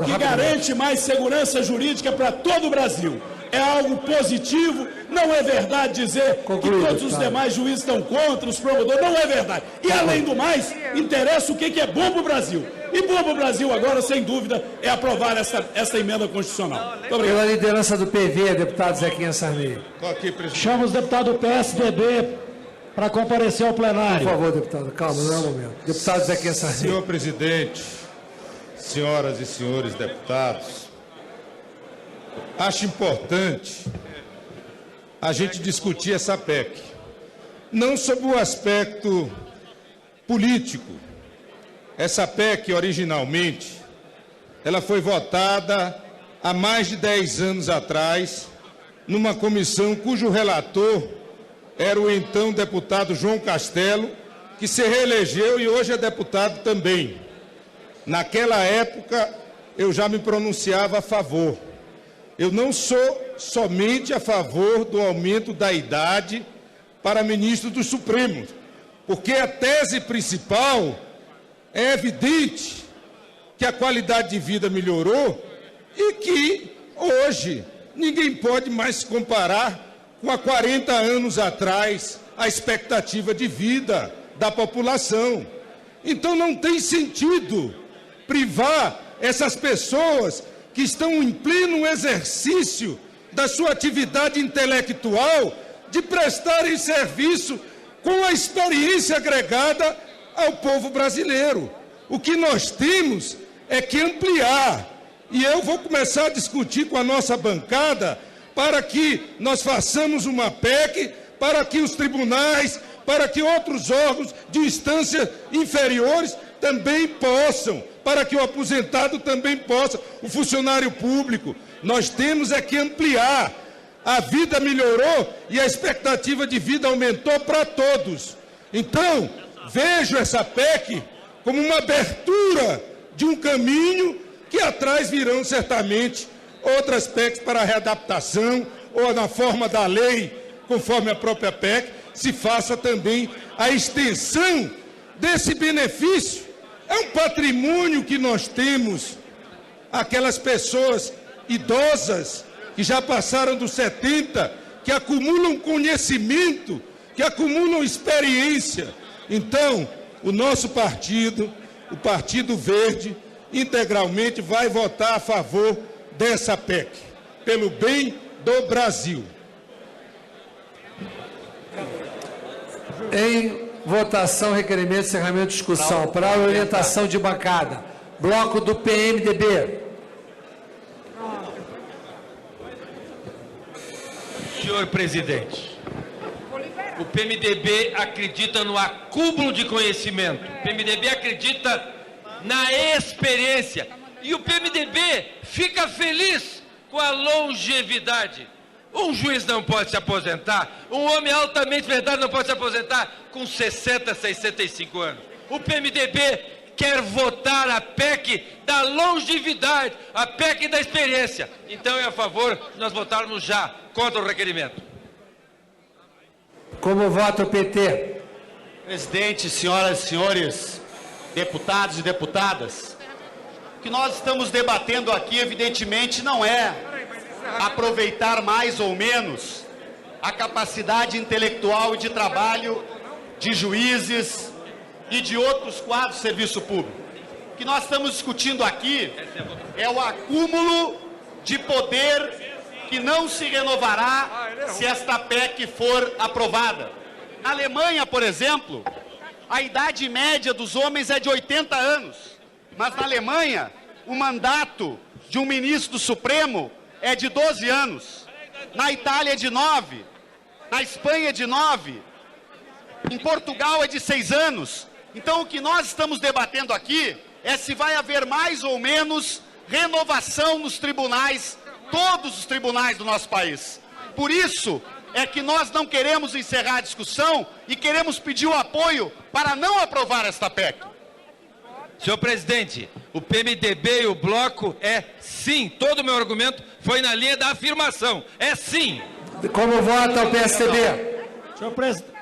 que garante mais segurança jurídica para todo o Brasil. É algo positivo, não é verdade dizer que todos os demais juízes estão contra, os promotores, não é verdade. E além do mais, interessa o que é bom para o Brasil. E bom para o Brasil agora, sem dúvida, é aprovar essa emenda constitucional. Muito obrigado. Pela liderança do PV, deputado Zequinha Sarney. Chama os deputados do PSDB para comparecer ao plenário. Por favor, deputado, calma, não é o momento. Deputado Zequinha Sarney. Senhor presidente, senhoras e senhores deputados, acho importante a gente discutir essa PEC, não sob o aspecto político. Essa PEC, originalmente, ela foi votada há mais de 10 anos atrás, numa comissão cujo relator era o então deputado João Castelo, que se reelegeu e hoje é deputado também. Naquela época, eu já me pronunciava a favor. Eu não sou somente a favor do aumento da idade para ministro do Supremo, porque a tese principal é evidente que a qualidade de vida melhorou e que hoje ninguém pode mais se comparar com há 40 anos atrás a expectativa de vida da população. Então não tem sentido privar essas pessoas que estão em pleno exercício da sua atividade intelectual de prestarem serviço com a experiência agregada ao povo brasileiro. O que nós temos é que ampliar, e eu vou começar a discutir com a nossa bancada para que nós façamos uma PEC, para que os tribunais, para que outros órgãos de instância inferiores também possam, para que o aposentado também possa, o funcionário público. Nós temos é que ampliar. A vida melhorou e a expectativa de vida aumentou para todos. Então, vejo essa PEC como uma abertura de um caminho que atrás virão certamente outras PECs para readaptação ou na forma da lei, conforme a própria PEC, se faça também a extensão desse benefício. É um patrimônio que nós temos, aquelas pessoas idosas que já passaram dos 70, que acumulam conhecimento, que acumulam experiência. Então, o nosso partido, o Partido Verde, integralmente vai votar a favor dessa PEC, pelo bem do Brasil. Em votação, requerimento, encerramento de discussão. Para orientação de bancada. Bloco do PMDB. Senhor presidente, o PMDB acredita no acúmulo de conhecimento. O PMDB acredita na experiência. E o PMDB fica feliz com a longevidade. Um juiz não pode se aposentar, um homem altamente verdade não pode se aposentar com 60, 65 anos. O PMDB quer votar a PEC da longevidade, a PEC da experiência. Então é a favor de nós votarmos já contra o requerimento. Como vota o PT? Presidente, senhoras e senhores deputados e deputadas, o que nós estamos debatendo aqui, evidentemente, não é aproveitar mais ou menos a capacidade intelectual e de trabalho de juízes, e de outros quadros de serviço público. O que nós estamos discutindo aqui é o acúmulo de poder que não se renovará se esta PEC for aprovada. Na Alemanha, por exemplo, a idade média dos homens é de 80 anos, mas na Alemanha o mandato de um ministro do Supremo é de 12 anos, na Itália é de 9, na Espanha é de 9, em Portugal é de 6 anos. Então o que nós estamos debatendo aqui é se vai haver mais ou menos renovação nos tribunais, todos os tribunais do nosso país. Por isso é que nós não queremos encerrar a discussão e queremos pedir o apoio para não aprovar esta PEC. Senhor presidente, o PMDB e o Bloco é sim. Todo o meu argumento foi na linha da afirmação. É sim. Como vota o PSDB?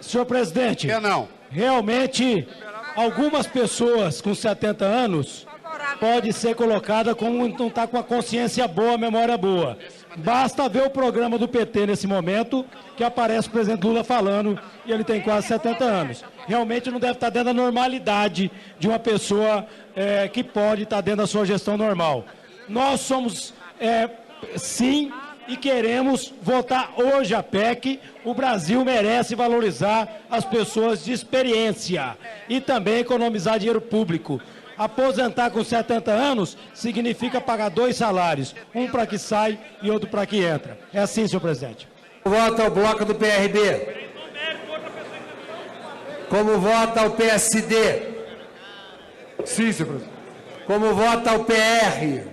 Senhor presidente, não. Realmente, algumas pessoas com 70 anos pode ser colocada como não está com a consciência boa, a memória boa. Basta ver o programa do PT nesse momento, que aparece o presidente Lula falando, e ele tem quase 70 anos. Realmente não deve estar dentro da normalidade de uma pessoa que pode estar dentro da sua gestão normal. Nós somos, sim, e queremos votar hoje a PEC. O Brasil merece valorizar as pessoas de experiência e também economizar dinheiro público. Aposentar com 70 anos significa pagar 2 salários, um para que sai e outro para que entra. É assim, senhor presidente. Vota o bloco do PRB. Como vota o PSD? Sim, senhor presidente. Como vota o PR?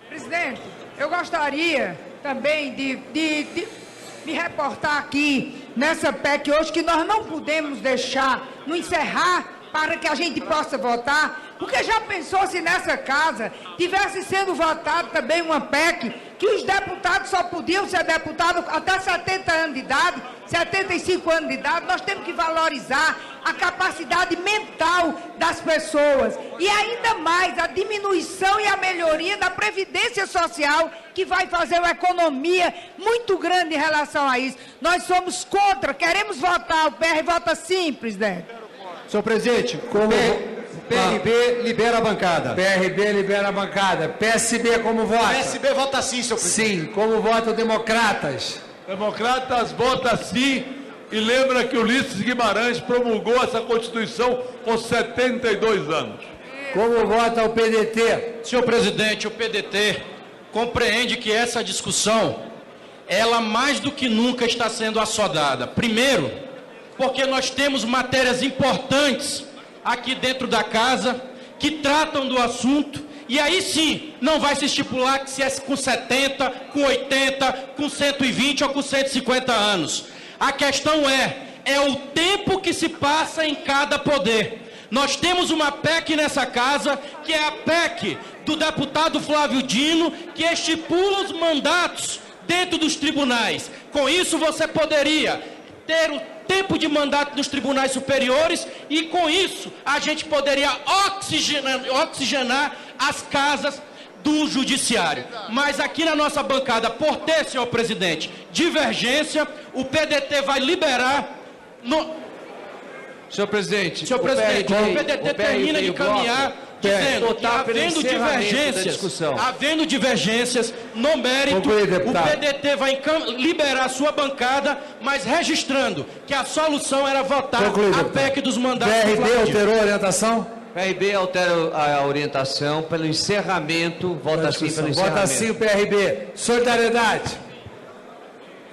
Presidente, eu gostaria também de me reportar aqui nessa PEC hoje, que nós não podemos deixar, não encerrar, para que a gente possa votar, porque já pensou se nessa casa tivesse sendo votado também uma PEC que os deputados só podiam ser deputados até 70 anos de idade, 75 anos de idade. Nós temos que valorizar a capacidade mental das pessoas e ainda mais a diminuição e a melhoria da Previdência Social, que vai fazer uma economia muito grande em relação a isso. Nós somos contra, queremos votar, o PR vota sim, presidente. Senhor presidente, PRB libera a bancada. PRB libera a bancada. PSB como vota? PSB vota sim, senhor presidente. Sim. Como vota o Democratas? Democratas vota sim e lembra que Ulisses Guimarães promulgou essa Constituição com 72 anos. Como vota o PDT? Senhor presidente, o PDT compreende que essa discussão, ela mais do que nunca está sendo assodada. Primeiro, porque nós temos matérias importantes aqui dentro da casa que tratam do assunto, e aí sim não vai se estipular que se é com 70, com 80, com 120 ou com 150 anos. A questão é o tempo que se passa em cada poder. Nós temos uma PEC nessa casa, que é a PEC do deputado Flávio Dino, que estipula os mandatos dentro dos tribunais. Com isso você poderia ter o tempo de mandato nos tribunais superiores e com isso a gente poderia oxigenar as casas do judiciário. Mas aqui na nossa bancada, por ter, senhor presidente, divergência, o PDT vai liberar... Senhor presidente, o PDT termina de caminhar dizendo que havendo divergências no mérito, o PDT vai liberar a sua bancada, mas registrando que a solução era votar a PEC dos mandatos. PRB alterou a orientação? PRB altera a orientação pelo encerramento, vota sim pelo encerramento. Vota sim o PRB. Solidariedade.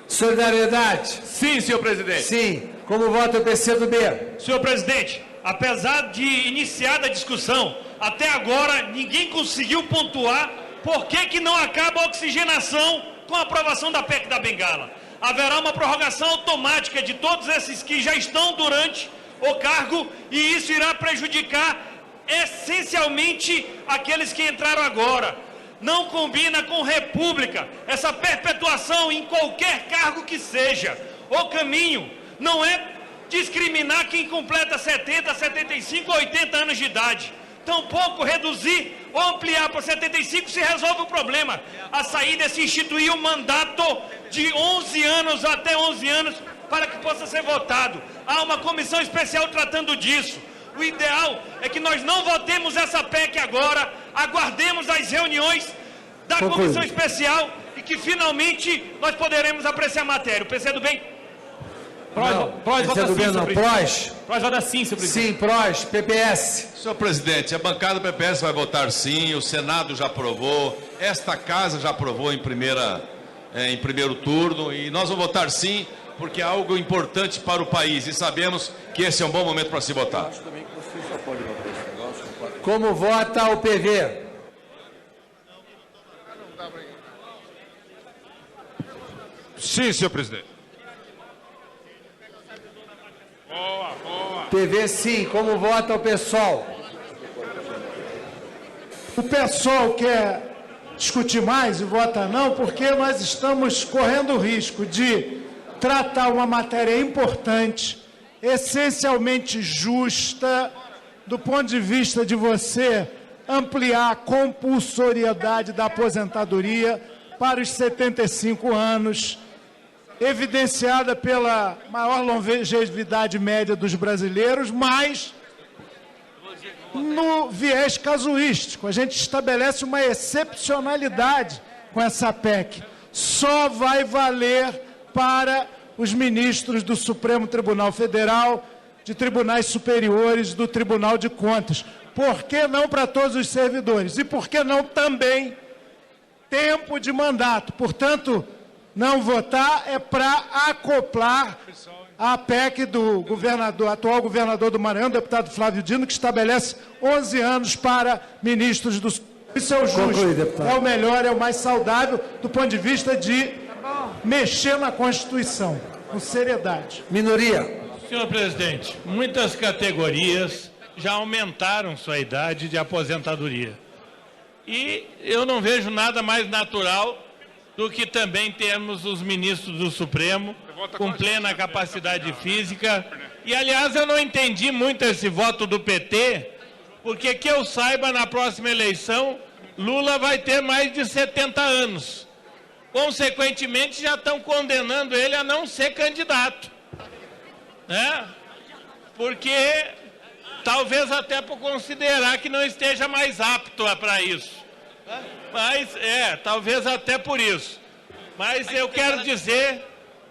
Solidariedade. Sim, senhor presidente. Sim. Como vota o PCdoB? Senhor presidente, apesar de iniciada a discussão, até agora ninguém conseguiu pontuar por que não acaba a oxigenação com a aprovação da PEC da Bengala. Haverá uma prorrogação automática de todos esses que já estão durante o cargo e isso irá prejudicar essencialmente aqueles que entraram agora. Não combina com república essa perpetuação em qualquer cargo que seja. O caminho não é discriminar quem completa 70, 75 ou 80 anos de idade. Tampouco reduzir ou ampliar para 75 se resolve o problema. A saída é se instituir um mandato de 11 anos até 11 anos para que possa ser votado. Há uma comissão especial tratando disso. O ideal é que nós não votemos essa PEC agora, aguardemos as reuniões da comissão especial e que finalmente nós poderemos apreciar a matéria. O PC do Bem? PROS vota sim, senhor presidente. PROS vota sim, senhor presidente. Sim, PROS, PPS. Senhor presidente, a bancada do PPS vai votar sim, o Senado já aprovou, esta casa já aprovou em primeiro turno e nós vamos votar sim, porque é algo importante para o país e sabemos que esse é um bom momento para se votar. Como vota o PV? Sim, senhor presidente. PV sim. Como vota o PSOL? O PSOL quer discutir mais e vota não, porque nós estamos correndo o risco de tratar uma matéria importante, essencialmente justa, do ponto de vista de você ampliar a compulsoriedade da aposentadoria para os 75 anos, evidenciada pela maior longevidade média dos brasileiros, mas no viés casuístico. A gente estabelece uma excepcionalidade com essa PEC. Só vai valer para os ministros do Supremo Tribunal Federal, de tribunais superiores, do Tribunal de Contas. Por que não para todos os servidores? E por que não também tempo de mandato? Portanto, não votar é para acoplar a PEC do atual governador do Maranhão, deputado Flávio Dino, que estabelece 11 anos para ministros do Supremo. Isso é o justo, é o melhor, é o mais saudável do ponto de vista de mexer na Constituição, com seriedade. Minoria. Senhor presidente, muitas categorias já aumentaram sua idade de aposentadoria. E eu não vejo nada mais natural do que também termos os ministros do Supremo com plena capacidade física. E, aliás, eu não entendi muito esse voto do PT, porque, que eu saiba, na próxima eleição, Lula vai ter mais de 70 anos. Consequentemente, já estão condenando ele a não ser candidato, né? Porque, talvez até por considerar que não esteja mais apto para isso. Mas, talvez até por isso. Mas eu quero dizer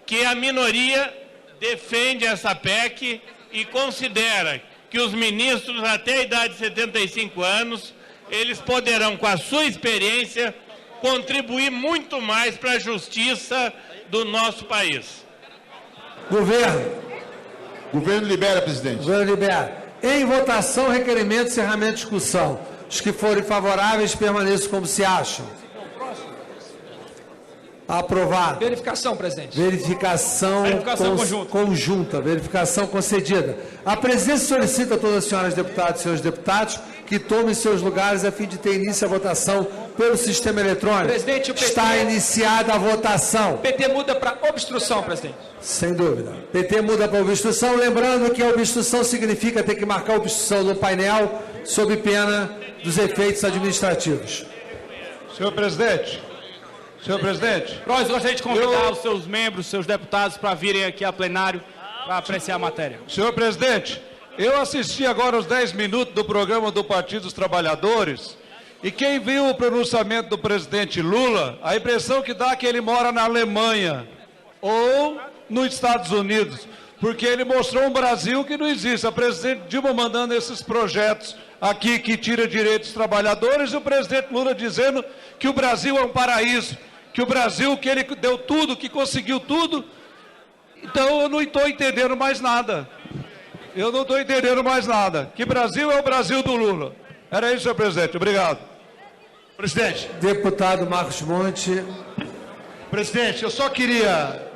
que a minoria defende essa PEC e considera que os ministros até a idade de 75 anos, eles poderão, com a sua experiência, contribuir muito mais para a justiça do nosso país. Governo. Governo libera, presidente. Governo libera. Em votação, requerimento, encerramento de discussão. Os que forem favoráveis permaneçam como se acham. Aprovado. Verificação, presidente. Verificação conjunta. Verificação concedida. A presidência solicita a todas as senhoras deputadas e senhores deputados que tomem seus lugares a fim de ter início a votação pelo sistema eletrônico. Presidente, o PT... Está iniciada a votação. PT muda para obstrução, presidente. Sem dúvida. PT muda para obstrução. Lembrando que a obstrução significa ter que marcar a obstrução no painel sob pena dos efeitos administrativos. Senhor presidente. Senhor presidente. Nós gostaria de convidar os seus membros, seus deputados, para virem aqui a plenário para apreciar a matéria. Senhor presidente, eu assisti agora os 10 minutos do programa do Partido dos Trabalhadores e quem viu o pronunciamento do presidente Lula, a impressão que dá é que ele mora na Alemanha ou nos Estados Unidos, porque ele mostrou um Brasil que não existe. A presidente Dilma mandando esses projetos aqui que tira direitos dos trabalhadores e o presidente Lula dizendo que o Brasil é um paraíso, que o Brasil, que ele deu tudo, que conseguiu tudo. Então eu não estou entendendo mais nada. Eu não estou entendendo mais nada. Que Brasil é o Brasil do Lula. Era isso, senhor presidente. Obrigado. Presidente. Deputado Marcos Monte. Presidente, eu só queria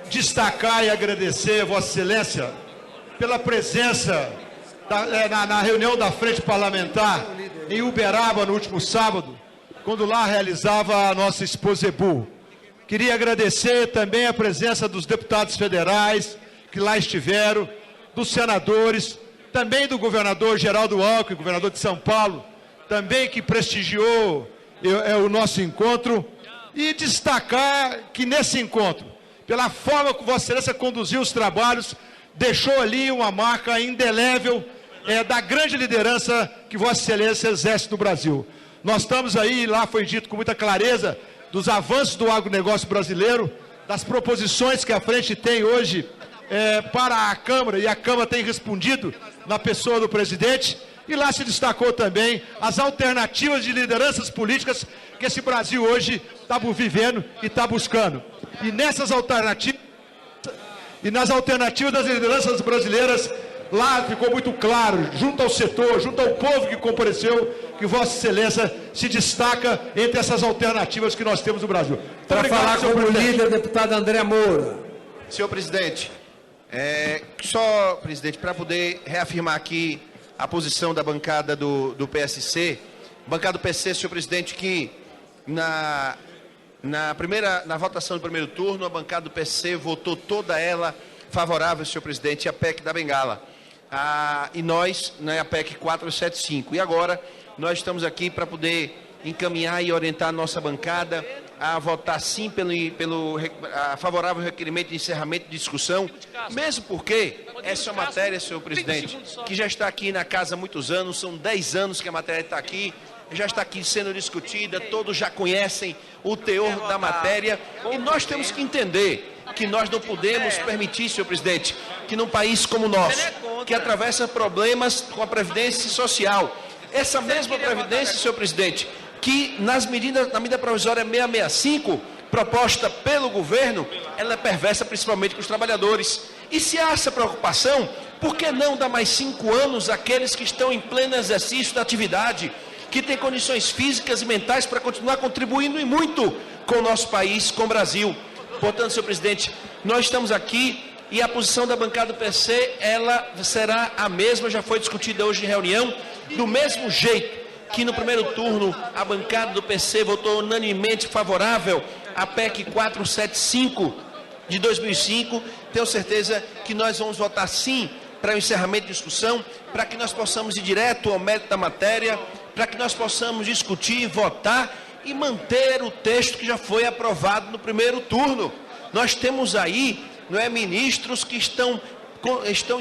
destacar e agradecer a Vossa Excelência pela presença na reunião da Frente Parlamentar em Uberaba no último sábado, quando lá realizava a nossa Exposebu. Queria agradecer também a presença dos deputados federais que lá estiveram, dos senadores, também do governador Geraldo Alckmin, governador de São Paulo, também que prestigiou o nosso encontro, e destacar que nesse encontro, pela forma que Vossa Excelência conduziu os trabalhos, deixou ali uma marca indelével da grande liderança que Vossa Excelência exerce no Brasil. Nós estamos aí, lá foi dito com muita clareza, dos avanços do agronegócio brasileiro, das proposições que a frente tem hoje para a Câmara, e a Câmara tem respondido na pessoa do presidente, e lá se destacou também as alternativas de lideranças políticas que esse Brasil hoje está vivendo e está buscando. E nessas alternativas, nas alternativas das lideranças brasileiras, lá ficou muito claro, junto ao setor, junto ao povo que compareceu, que Vossa Excelência se destaca entre essas alternativas que nós temos no Brasil. Para falar como líder, deputado André Moura. Senhor presidente, presidente, para poder reafirmar aqui a posição da bancada do PSC, bancada do PSC, senhor presidente, que na votação do primeiro turno, a bancada do PSC votou toda ela favorável, senhor presidente, à PEC da Bengala. E nós, a PEC 475. E agora, nós estamos aqui para poder encaminhar e orientar a nossa bancada a votar sim pelo favorável requerimento de encerramento de discussão, mesmo porque essa é uma matéria, senhor presidente, que já está aqui na casa há muitos anos, são 10 anos que a matéria está aqui, já está aqui sendo discutida, todos já conhecem o teor da matéria, e nós temos que entender que nós não podemos permitir, senhor presidente, que num país como o nosso, que atravessa problemas com a Previdência Social, essa mesma Previdência, senhor presidente, que na medida provisória 665, proposta pelo governo, ela é perversa principalmente com os trabalhadores. E se há essa preocupação, por que não dar mais 5 anos àqueles que estão em pleno exercício da atividade, que têm condições físicas e mentais para continuar contribuindo e muito com o nosso país, com o Brasil? Portanto, senhor presidente, nós estamos aqui e a posição da bancada do PC, ela será a mesma, já foi discutida hoje em reunião, do mesmo jeito que no primeiro turno a bancada do PC votou unanimemente favorável à PEC 475 de 2005, tenho certeza que nós vamos votar sim para o encerramento de discussão, para que nós possamos ir direto ao mérito da matéria, para que nós possamos discutir, votar e manter o texto que já foi aprovado no primeiro turno. Nós temos aí, ministros que estão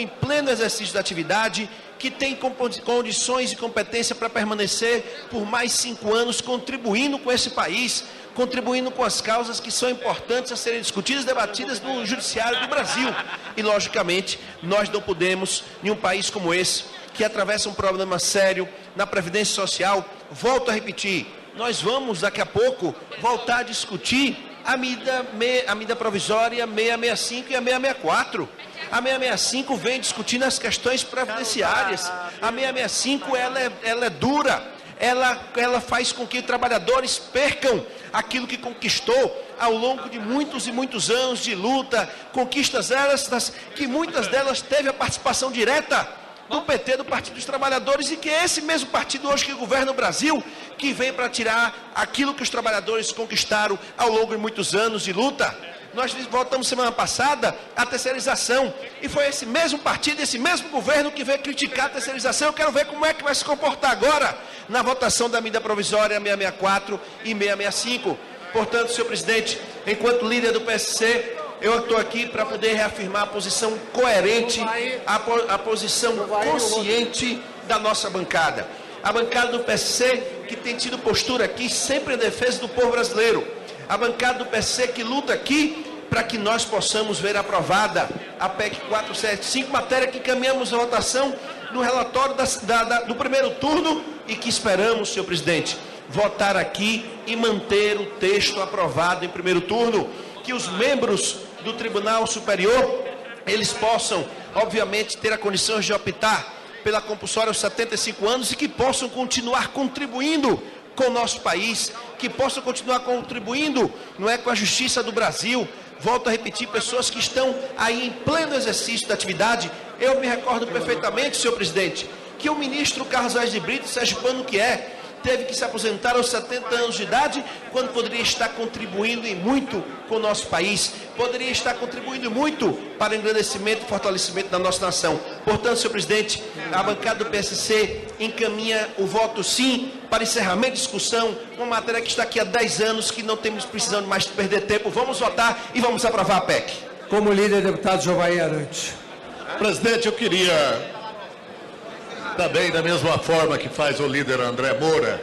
em pleno exercício da atividade, que têm condições e competência para permanecer por mais 5 anos, contribuindo com esse país, contribuindo com as causas que são importantes a serem discutidas e debatidas no judiciário do Brasil. E, logicamente, nós não podemos, em um país como esse, que atravessa um problema sério na Previdência Social, volto a repetir, nós vamos, daqui a pouco, voltar a discutir a medida provisória 665 e a 664. A 665 vem discutindo as questões previdenciárias. A 665 ela é dura, ela faz com que trabalhadores percam aquilo que conquistou ao longo de muitos e muitos anos de luta, conquistas elas que muitas delas teve a participação direta do PT, do Partido dos Trabalhadores, e que é esse mesmo partido hoje que governa o Brasil, que vem para tirar aquilo que os trabalhadores conquistaram ao longo de muitos anos de luta. Nós votamos semana passada a terceirização, e foi esse mesmo partido, esse mesmo governo que veio criticar a terceirização. Eu quero ver como é que vai se comportar agora na votação da medida provisória 664 e 665. Portanto, senhor presidente, enquanto líder do PSC, eu estou aqui para poder reafirmar a posição coerente, a posição consciente da nossa bancada. A bancada do PSC que tem tido postura aqui sempre em defesa do povo brasileiro. A bancada do PSC que luta aqui para que nós possamos ver aprovada a PEC 475, matéria que encaminhamos a votação no relatório do primeiro turno e que esperamos, senhor presidente, votar aqui e manter o texto aprovado em primeiro turno, que os membros do Tribunal Superior, eles possam, obviamente, ter a condição de optar pela compulsória aos 75 anos e que possam continuar contribuindo com o nosso país, que possam continuar contribuindo, com a justiça do Brasil. Volto a repetir, pessoas que estão aí em pleno exercício da atividade. Eu me recordo perfeitamente, senhor presidente, que o ministro Carlos Aires de Brito, sergipano que teve que se aposentar aos 70 anos de idade, quando poderia estar contribuindo em muito com o nosso país, poderia estar contribuindo muito para o engrandecimento e fortalecimento da nossa nação. Portanto, senhor presidente, a bancada do PSC encaminha o voto sim para encerramento de discussão, uma matéria que está aqui há 10 anos, que não temos precisando mais perder tempo. Vamos votar e vamos aprovar a PEC. Como líder, deputado Jovair Arantes. Presidente, eu queria também da mesma forma que faz o líder André Moura,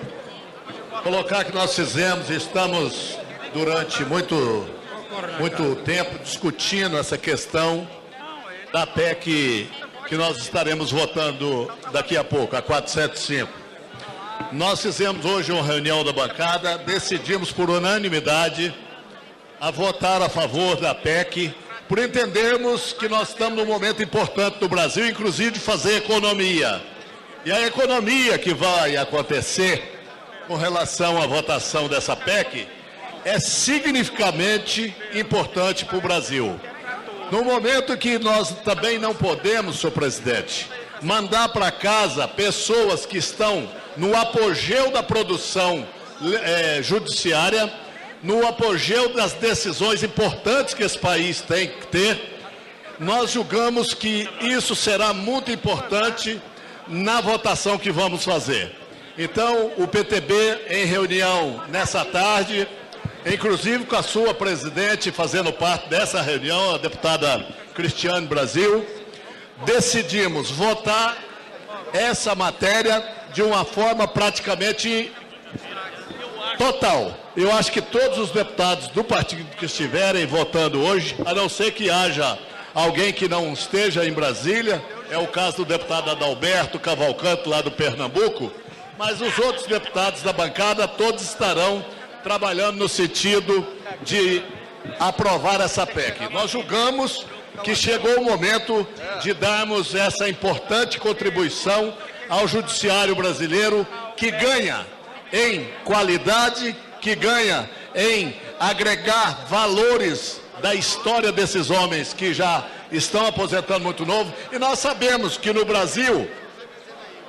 colocar que nós fizemos e estamos durante muito tempo discutindo essa questão da PEC que nós estaremos votando daqui a pouco, a 475. Nós fizemos hoje uma reunião da bancada, decidimos por unanimidade a votar a favor da PEC, por entendermos que nós estamos num momento importante do Brasil, inclusive de fazer economia. E a economia que vai acontecer com relação à votação dessa PEC é significativamente importante para o Brasil. No momento que nós também não podemos, senhor presidente, mandar para casa pessoas que estão no apogeu da produção judiciária, no apogeu das decisões importantes que esse país tem que ter, nós julgamos que isso será muito importante na votação que vamos fazer. Então, o PTB, em reunião nessa tarde, inclusive com a sua presidente fazendo parte dessa reunião, a deputada Cristiane Brasil, decidimos votar essa matéria de uma forma praticamente total. Eu acho que todos os deputados do partido que estiverem votando hoje, a não ser que haja alguém que não esteja em Brasília, é o caso do deputado Adalberto Cavalcante, lá do Pernambuco, mas os outros deputados da bancada todos estarão trabalhando no sentido de aprovar essa PEC. Nós julgamos que chegou o momento de darmos essa importante contribuição ao judiciário brasileiro, que ganha em qualidade, que ganha em agregar valores da história desses homens que já estão aposentando muito novo. E nós sabemos que no Brasil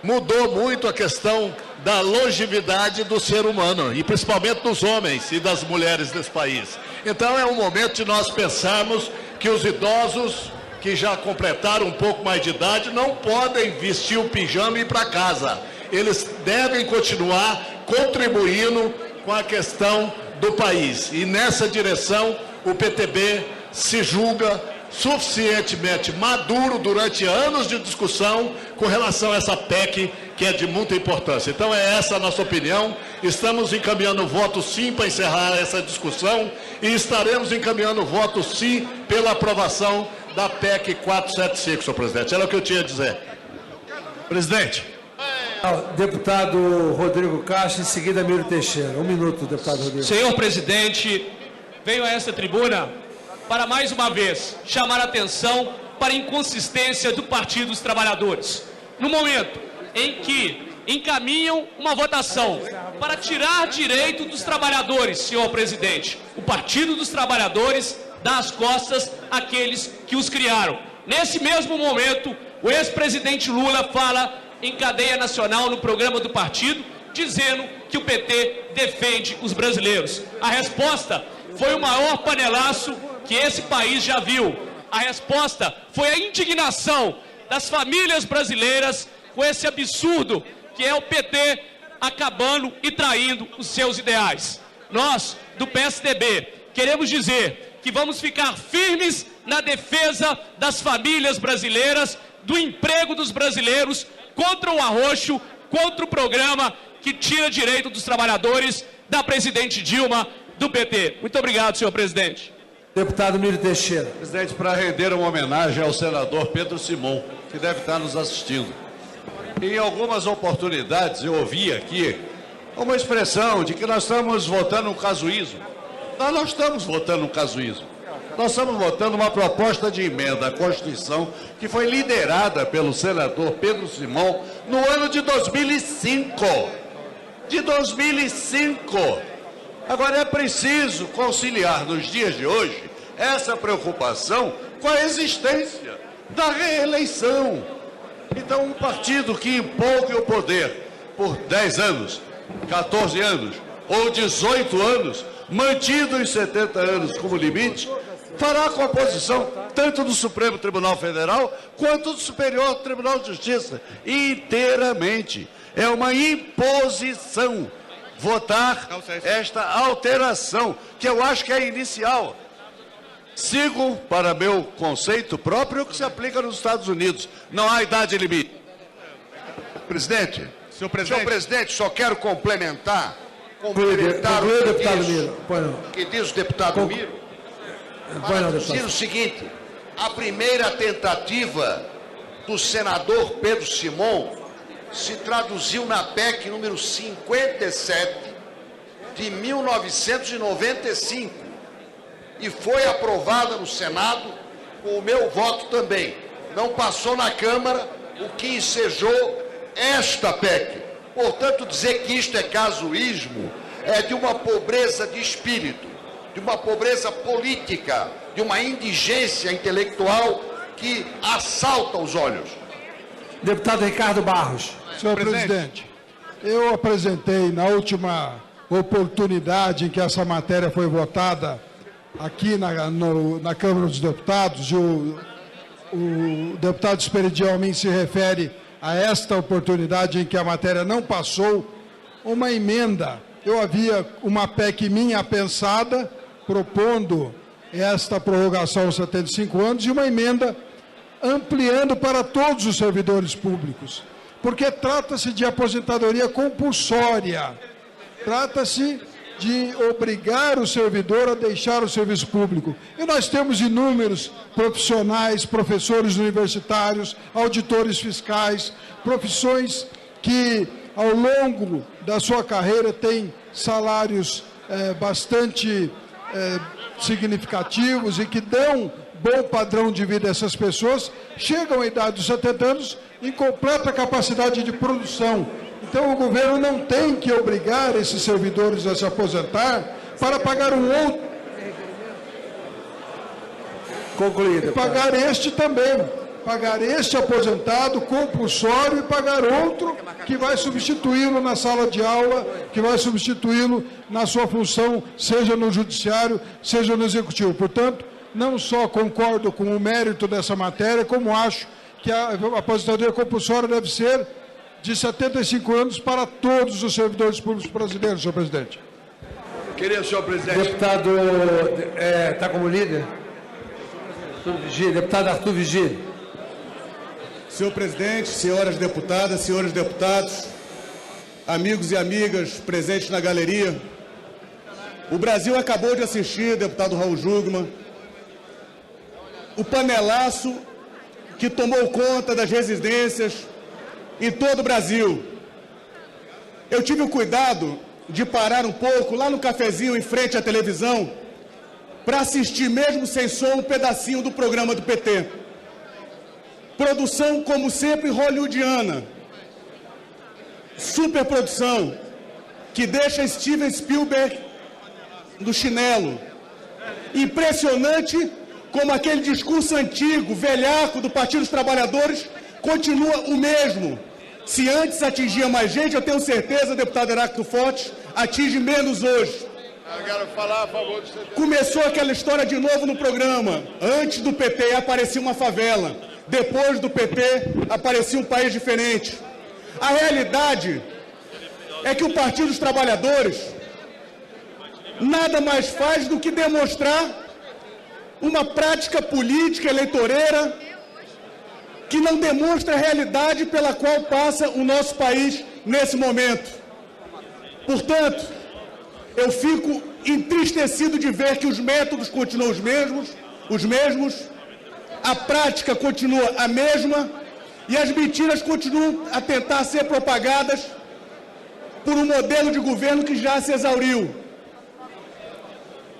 mudou muito a questão da longevidade do ser humano, e principalmente dos homens e das mulheres desse país. Então é um momento de nós pensarmos que os idosos que já completaram um pouco mais de idade não podem vestir o pijama e ir para casa. Eles devem continuar contribuindo com a questão do país. E nessa direção o PTB se julga suficientemente maduro durante anos de discussão com relação a essa PEC, que é de muita importância. Então é essa a nossa opinião. Estamos encaminhando o voto sim para encerrar essa discussão e estaremos encaminhando o voto sim pela aprovação da PEC 475, senhor presidente. Era o que eu tinha a dizer. Presidente. Deputado Rodrigo Castro, em seguida Miro Teixeira. Um minuto, deputado Rodrigo. Senhor presidente, venho a essa tribuna para mais uma vez chamar a atenção para a inconsistência do Partido dos Trabalhadores. No momento em que encaminham uma votação para tirar direito dos trabalhadores, senhor presidente, o Partido dos Trabalhadores dá as costas àqueles que os criaram. Nesse mesmo momento, o ex-presidente Lula fala em cadeia nacional no programa do partido, dizendo que o PT defende os brasileiros. A resposta foi o maior panelaço que esse país já viu. A resposta foi a indignação das famílias brasileiras com esse absurdo que é o PT acabando e traindo os seus ideais. Nós, do PSDB, queremos dizer que vamos ficar firmes na defesa das famílias brasileiras, do emprego dos brasileiros, contra o arroxo, contra o programa que tira direito dos trabalhadores da presidente Dilma, do PT. Muito obrigado, senhor presidente. Deputado Miro Teixeira. Presidente, para render uma homenagem ao senador Pedro Simão, que deve estar nos assistindo. Em algumas oportunidades eu ouvi aqui uma expressão de que nós estamos votando um casuísmo. Nós não estamos votando um casuísmo. Nós estamos votando uma proposta de emenda à Constituição que foi liderada pelo senador Pedro Simão no ano de 2005. De 2005. Agora é preciso conciliar nos dias de hoje essa preocupação com a existência da reeleição. Então, um partido que empolgue o poder por 10 anos, 14 anos ou 18 anos, mantido os 70 anos como limite, fará a composição tanto do Supremo Tribunal Federal quanto do Superior Tribunal de Justiça, inteiramente. É uma imposição votar esta alteração, que eu acho que é inicial. Sigo para meu conceito próprio que se aplica nos Estados Unidos. Não há idade limite. Presidente. Senhor presidente, Só quero complementar o que diz o deputado Miro. Para dizer o seguinte: a primeira tentativa do senador Pedro Simon se traduziu na PEC número 57 de 1995 e foi aprovada no Senado com o meu voto também. Não passou na Câmara, o que ensejou esta PEC. Portanto, dizer que isto é casuísmo é de uma pobreza de espírito, de uma pobreza política, de uma indigência intelectual que assalta os olhos. Deputado Ricardo Barros. Senhor presidente, eu apresentei na última oportunidade em que essa matéria foi votada aqui na Câmara dos Deputados, e o deputado Esperidião a mim se refere a esta oportunidade em que a matéria não passou, uma emenda. Eu havia uma PEC minha pensada, propondo esta prorrogação aos 75 anos, e uma emenda ampliando para todos os servidores públicos, porque trata-se de aposentadoria compulsória, trata-se de obrigar o servidor a deixar o serviço público. E nós temos inúmeros profissionais, professores universitários, auditores fiscais, profissões que, ao longo da sua carreira, têm salários bastante significativos e que dão bom padrão de vida a essas pessoas, chegam à idade dos 70 anos em completa capacidade de produção. Então, o governo não tem que obrigar esses servidores a se aposentar para pagar um outro. Concluído. E pagar este também. Pagar este aposentado compulsório e pagar outro que vai substituí-lo na sala de aula, que vai substituí-lo na sua função, seja no judiciário, seja no executivo. Portanto, não só concordo com o mérito dessa matéria, como acho que a aposentadoria compulsória deve ser de 75 anos para todos os servidores públicos brasileiros, senhor presidente. Querido senhor presidente. Deputado, está como líder? Deputado Arthur Vigílio. Senhor presidente, senhoras deputadas, senhores deputados, amigos e amigas presentes na galeria, o Brasil acabou de assistir, deputado Raul Jungmann, o panelaço que tomou conta das residências em todo o Brasil. Eu tive o cuidado de parar um pouco lá no cafezinho em frente à televisão para assistir, mesmo sem som, um pedacinho do programa do PT. Produção, como sempre, hollywoodiana. Superprodução, que deixa Steven Spielberg no chinelo. Impressionante como aquele discurso antigo, velhaco do Partido dos Trabalhadores continua o mesmo. Se antes atingia mais gente, eu tenho certeza, deputado Heráclito Fortes, atinge menos hoje. Eu quero falar a favor do CT. Começou aquela história de novo no programa. Antes do PT aparecia uma favela. Depois do PT aparecia um país diferente. A realidade é que o Partido dos Trabalhadores nada mais faz do que demonstrar uma prática política eleitoreira que não demonstra a realidade pela qual passa o nosso país nesse momento. Portanto, eu fico entristecido de ver que os métodos continuam os mesmos, a prática continua a mesma e as mentiras continuam a tentar ser propagadas por um modelo de governo que já se exauriu.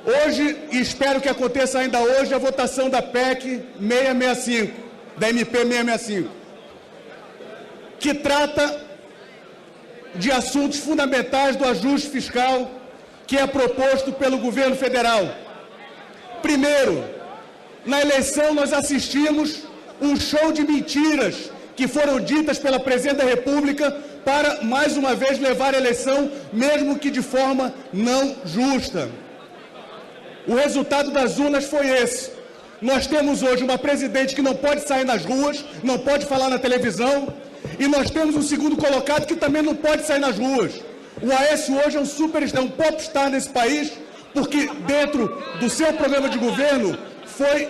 Hoje, e espero que aconteça ainda hoje, a votação da PEC 665, da MP 665, que trata de assuntos fundamentais do ajuste fiscal que é proposto pelo governo federal. Primeiro, na eleição nós assistimos um show de mentiras que foram ditas pela Presidente da República para, mais uma vez, levar a eleição, mesmo que de forma não justa. O resultado das urnas foi esse. Nós temos hoje uma presidente que não pode sair nas ruas, não pode falar na televisão, e nós temos um segundo colocado que também não pode sair nas ruas. O Aécio hoje é um superstar, um popstar nesse país, porque dentro do seu programa de governo foi,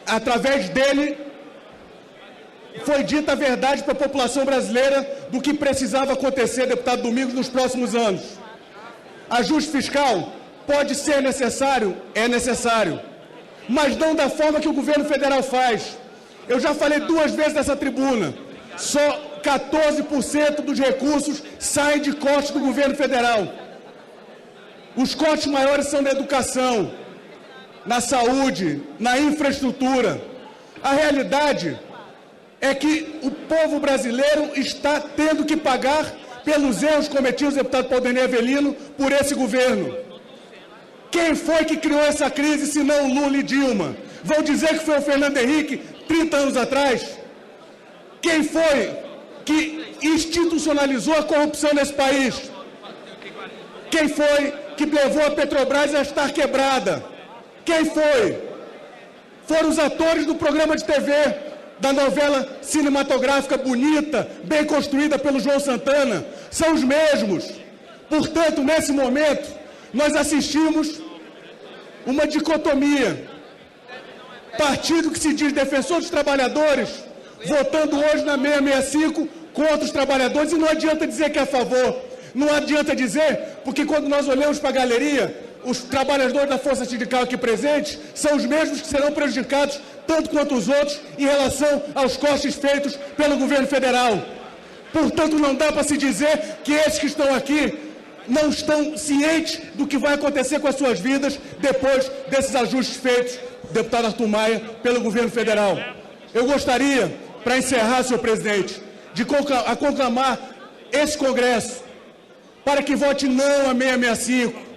através dele, foi dita a verdade para a população brasileira do que precisava acontecer, deputado Domingos, nos próximos anos. Ajuste fiscal pode ser necessário? É necessário. Mas não da forma que o governo federal faz. Eu já falei 2 vezes nessa tribuna. Só 14% dos recursos saem de cortes do governo federal. Os cortes maiores são na educação, na saúde, na infraestrutura. A realidade é que o povo brasileiro está tendo que pagar pelos erros cometidos, deputado Paulo Avelino, por esse governo. Quem foi que criou essa crise, se não Lula e Dilma? Vão dizer que foi o Fernando Henrique, 30 anos atrás? Quem foi que institucionalizou a corrupção nesse país? Quem foi que levou a Petrobras a estar quebrada? Quem foi? Foram os atores do programa de TV, da novela cinematográfica bonita, bem construída pelo João Santana. São os mesmos. Portanto, nesse momento, nós assistimos uma dicotomia. Partido que se diz defensor dos trabalhadores, votando hoje na 665 contra os trabalhadores, e não adianta dizer que é a favor. Não adianta dizer, porque quando nós olhamos para a galeria, os trabalhadores da Força Sindical aqui presentes são os mesmos que serão prejudicados, tanto quanto os outros, em relação aos cortes feitos pelo governo federal. Portanto, não dá para se dizer que esses que estão aqui não estão cientes do que vai acontecer com as suas vidas depois desses ajustes feitos, deputado Arthur Maia, pelo governo federal. Eu gostaria, para encerrar, senhor presidente, de conclamar esse Congresso para que vote não a 665,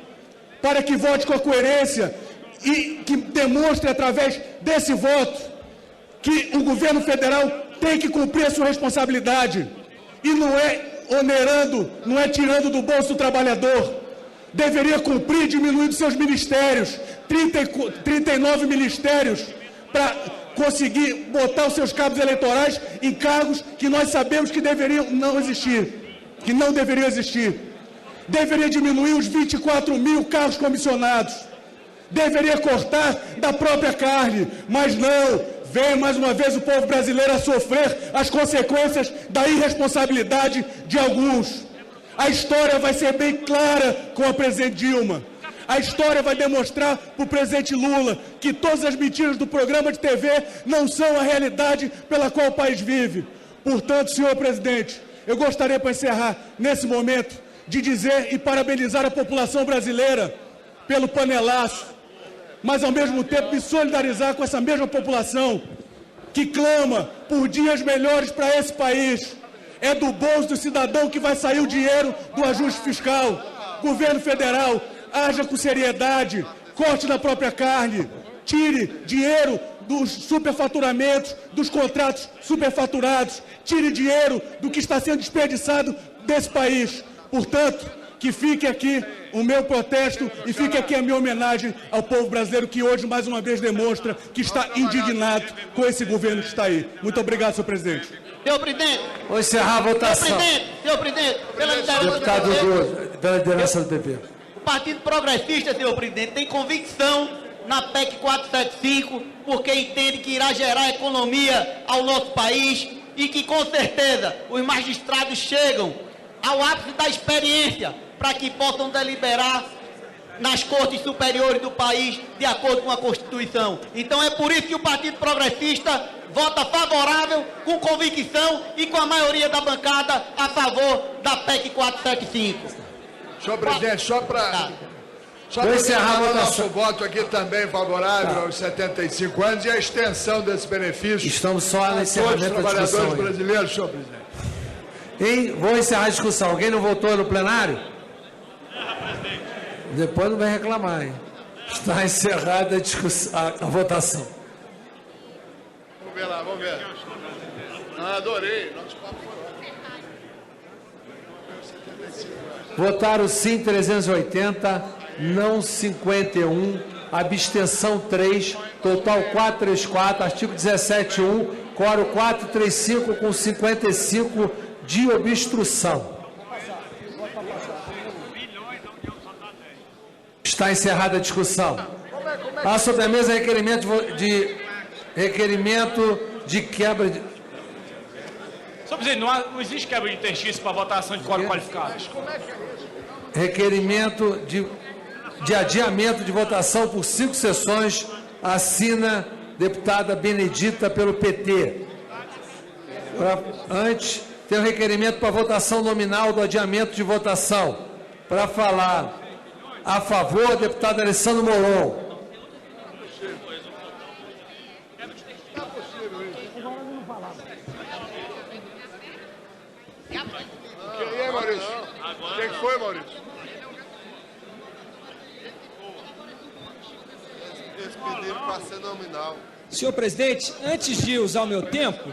para que vote com a coerência e que demonstre através desse voto que o governo federal tem que cumprir a sua responsabilidade e não é onerando, não é tirando do bolso do trabalhador. Deveria cumprir diminuindo seus ministérios, 39 ministérios, para conseguir botar os seus cabos eleitorais em cargos que nós sabemos que deveriam não existir, que não deveriam existir. Deveria diminuir os 24 mil cargos comissionados. Deveria cortar da própria carne, mas não. Vem mais uma vez o povo brasileiro a sofrer as consequências da irresponsabilidade de alguns. A história vai ser bem clara com a presidente Dilma. A história vai demonstrar para o presidente Lula que todas as mentiras do programa de TV não são a realidade pela qual o país vive. Portanto, senhor presidente, eu gostaria, para encerrar nesse momento, de dizer e parabenizar a população brasileira pelo panelaço, mas ao mesmo tempo me solidarizar com essa mesma população que clama por dias melhores para esse país. É do bolso do cidadão que vai sair o dinheiro do ajuste fiscal. Governo federal, haja com seriedade, corte na própria carne, tire dinheiro dos superfaturamentos, dos contratos superfaturados, tire dinheiro do que está sendo desperdiçado desse país. Portanto, que fique aqui o meu protesto e fique aqui a minha homenagem ao povo brasileiro que hoje, mais uma vez, demonstra que está indignado com esse governo que está aí. Muito obrigado, senhor presidente. Senhor presidente. Vou encerrar a votação. Senhor presidente, pela liderança Deputado Gomes, pela liderança do PP. O Partido Progressista, senhor presidente, tem convicção na PEC 475, porque entende que irá gerar economia ao nosso país e que, com certeza, os magistrados chegam ao ápice da experiência para que possam deliberar nas cortes superiores do país de acordo com a Constituição. Então é por isso que o Partido Progressista vota favorável, com convicção e com a maioria da bancada a favor da PEC 475. Senhor presidente, só para encerrar o nosso voto aqui também favorável aos 75 anos e a extensão desse benefício. Estamos só no encerramento da discussão. Todos os trabalhadores brasileiros, senhor presidente. Vou encerrar a discussão. Alguém não votou no plenário? Depois não vai reclamar, hein? Está encerrada a discussão, a votação. Vamos ver lá, vamos ver. Adorei. Votaram sim 380, não 51, abstenção 3, total 434, artigo 17.1, quórum 435 com 55 de obstrução. Está encerrada a discussão. Há sobre a mesa requerimento de quebra de... Senhor presidente, não existe quebra de interstício para votação de quórum qualificado. Requerimento de adiamento de votação por 5 sessões. Assina deputada Benedita pelo PT. Antes, tem um requerimento para votação nominal do adiamento de votação. Para falar a favor, deputado Alessandro Molon. E aí, Maurício? O que foi, Maurício? Eles pediram para ser nominal. Senhor presidente, antes de usar o meu tempo...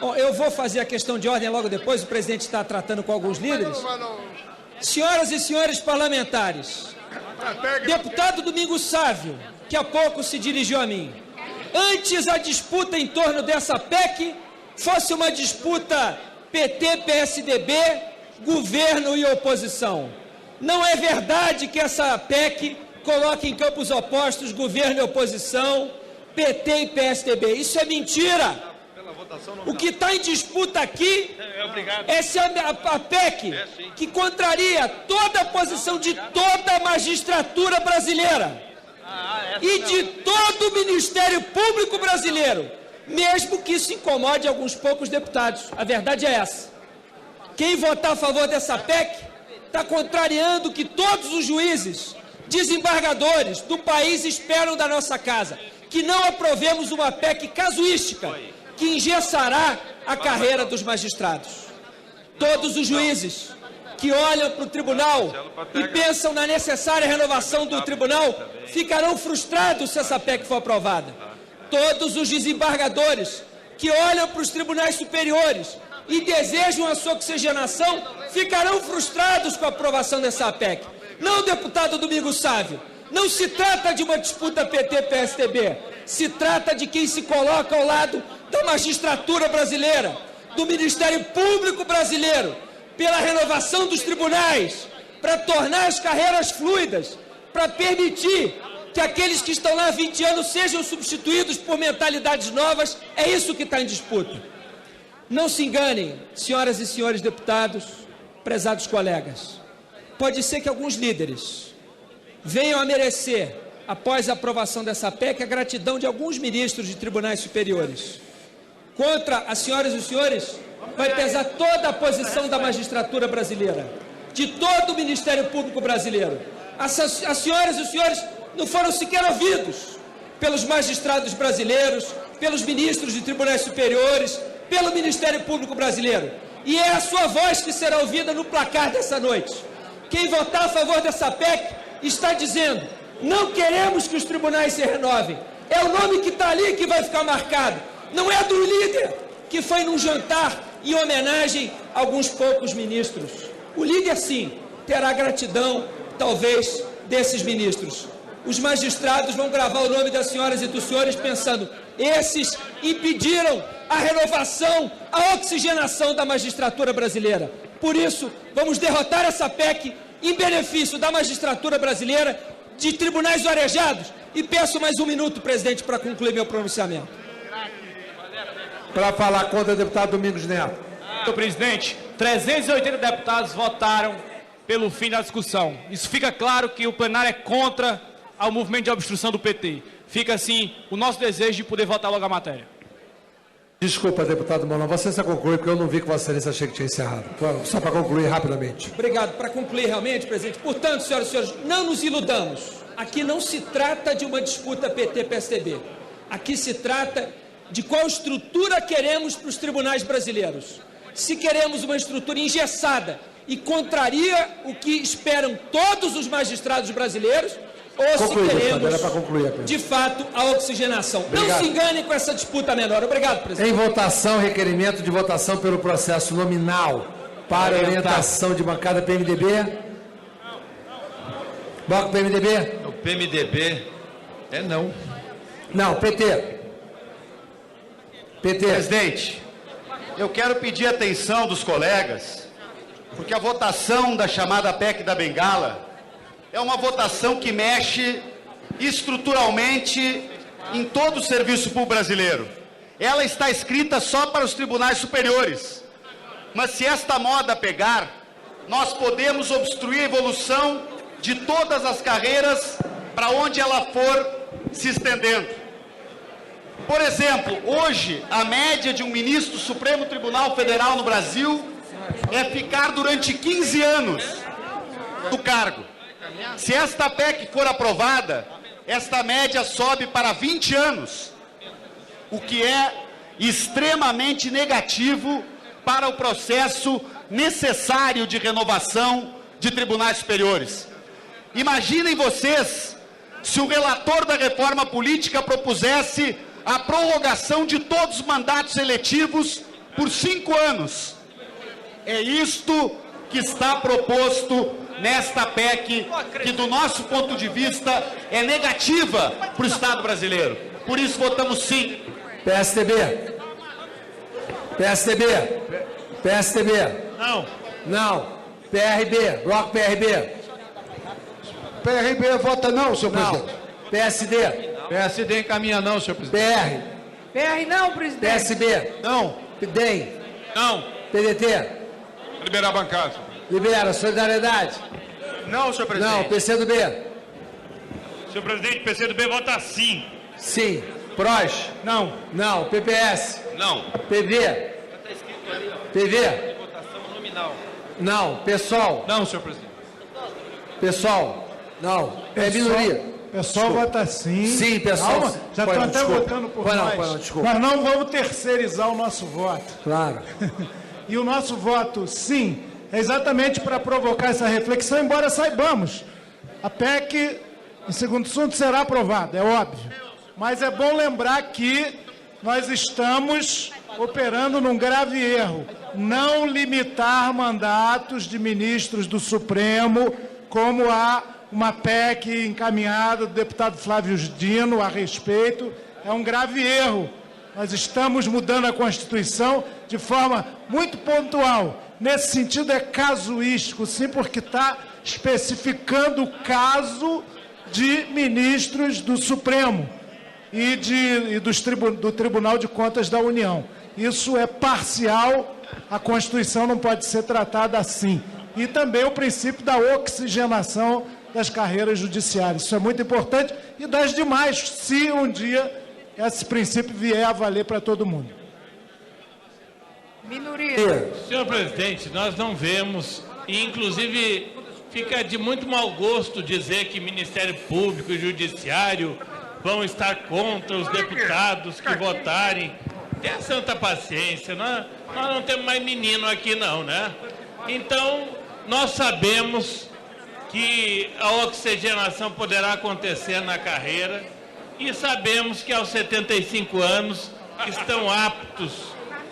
Bom, eu vou fazer a questão de ordem logo depois, o presidente está tratando com alguns líderes. Senhoras e senhores parlamentares, deputado Domingos Sávio, que há pouco se dirigiu a mim. Antes a disputa em torno dessa PEC fosse uma disputa PT-PSDB, governo e oposição. Não é verdade que essa PEC coloque em campos opostos governo e oposição, PT e PSDB. Isso é mentira. O que está em disputa aqui é se a PEC, que contraria toda a posição de toda a magistratura brasileira e de todo o Ministério Público brasileiro, mesmo que isso incomode alguns poucos deputados. A verdade é essa. Quem votar a favor dessa PEC está contrariando o que todos os juízes, desembargadores do país esperam da nossa casa, que não aprovemos uma PEC casuística que engessará a carreira dos magistrados. Todos os juízes que olham para o tribunal e pensam na necessária renovação do tribunal ficarão frustrados se essa PEC for aprovada. Todos os desembargadores que olham para os tribunais superiores e desejam a sua oxigenação ficarão frustrados com a aprovação dessa PEC. Não, deputado Domingos Sávio, não se trata de uma disputa PT-PSDB, se trata de quem se coloca ao lado da magistratura brasileira, do Ministério Público brasileiro, pela renovação dos tribunais, para tornar as carreiras fluidas, para permitir que aqueles que estão lá há 20 anos sejam substituídos por mentalidades novas. É isso que está em disputa. Não se enganem, senhoras e senhores deputados, prezados colegas. Pode ser que alguns líderes venham a merecer, após a aprovação dessa PEC, a gratidão de alguns ministros de tribunais superiores. Contra as senhoras e os senhores, vai pesar toda a posição da magistratura brasileira, de todo o Ministério Público brasileiro. As senhoras e os senhores não foram sequer ouvidos pelos magistrados brasileiros, pelos ministros de tribunais superiores, pelo Ministério Público brasileiro. E é a sua voz que será ouvida no placar dessa noite. Quem votar a favor dessa PEC está dizendo: não queremos que os tribunais se renovem. É o nome que está ali que vai ficar marcado. Não é do líder que foi num jantar em homenagem a alguns poucos ministros. O líder, sim, terá gratidão, talvez, desses ministros. Os magistrados vão gravar o nome das senhoras e dos senhores pensando: esses impediram a renovação, a oxigenação da magistratura brasileira. Por isso, vamos derrotar essa PEC em benefício da magistratura brasileira, de tribunais arejados. E peço mais um minuto, presidente, para concluir meu pronunciamento. Para falar contra o deputado Domingos Neto. Senhor presidente, 380 deputados votaram pelo fim da discussão. Isso fica claro que o plenário é contra ao movimento de obstrução do PT. Fica assim o nosso desejo de poder votar logo a matéria. Desculpa, deputado Molon, você só conclui, porque eu não vi que Vossa Excelência achei que tinha encerrado. Só para concluir rapidamente. Obrigado. Para concluir realmente, presidente, portanto, senhoras e senhores, não nos iludamos. Aqui não se trata de uma disputa PT-PSDB. Aqui se trata de qual estrutura queremos para os tribunais brasileiros. Se queremos uma estrutura engessada e contraria o que esperam todos os magistrados brasileiros, ou se queremos, de fato, a oxigenação. Obrigado. Não se engane com essa disputa menor. Obrigado, presidente. Em votação, requerimento de votação pelo processo nominal para orientação de bancada PMDB. Bloco PMDB? O PMDB é não. Não, PT. PT. Presidente, eu quero pedir a atenção dos colegas, porque a votação da chamada PEC da Bengala é uma votação que mexe estruturalmente em todo o serviço público brasileiro. Ela está escrita só para os tribunais superiores. Mas se esta moda pegar, nós podemos obstruir a evolução de todas as carreiras para onde ela for se estendendo. Por exemplo, hoje, a média de um ministro do Supremo Tribunal Federal no Brasil é ficar durante 15 anos no cargo. Se esta PEC for aprovada, esta média sobe para 20 anos, o que é extremamente negativo para o processo necessário de renovação de tribunais superiores. Imaginem vocês se o relator da reforma política propusesse a prorrogação de todos os mandatos eletivos por 5 anos. É isto que está proposto nesta PEC, que do nosso ponto de vista é negativa para o Estado brasileiro. Por isso votamos sim. PSDB. PSDB. PSDB. Não. Não. PRB. Bloco PRB. PRB vota não, senhor Não. presidente. PSD. PSD encaminha não, senhor presidente. PR não, presidente. PSB. Não. DEM. Não. PDT. Liberar a bancada. Libera. Solidariedade. Não, senhor presidente. Não. PCdoB. Senhor presidente, o PCdoB vota sim. Sim. PROS. Não. Não. PPS. Não. PV. PV. Votação nominal. Não. PSOL. Não, senhor presidente. PSOL. Não. É minoria. Pessoal vota sim. Sim, pessoal. Calma, já estão até votando por nós. Desculpa. Nós não vamos terceirizar o nosso voto. Claro. E o nosso voto sim é exatamente para provocar essa reflexão, embora saibamos, a PEC, em segundo assunto, será aprovada, é óbvio. Mas é bom lembrar que nós estamos operando num grave erro. Não limitar mandatos de ministros do Supremo, como há uma PEC encaminhada do deputado Flávio Dino a respeito, é um grave erro. Nós estamos mudando a Constituição de forma muito pontual. Nesse sentido, é casuístico, sim, porque está especificando o caso de ministros do Supremo e do Tribunal de Contas da União. Isso é parcial, a Constituição não pode ser tratada assim. E também o princípio da oxigenação das carreiras judiciárias. Isso é muito importante e das demais, se um dia esse princípio vier a valer para todo mundo. Minoria. Senhor presidente, nós não vemos, e inclusive fica de muito mau gosto dizer que Ministério Público e Judiciário vão estar contra os deputados que votarem. Tenha santa paciência, nós não temos mais menino aqui não, né? Então, nós sabemos que a oxigenação poderá acontecer na carreira e sabemos que aos 75 anos estão aptos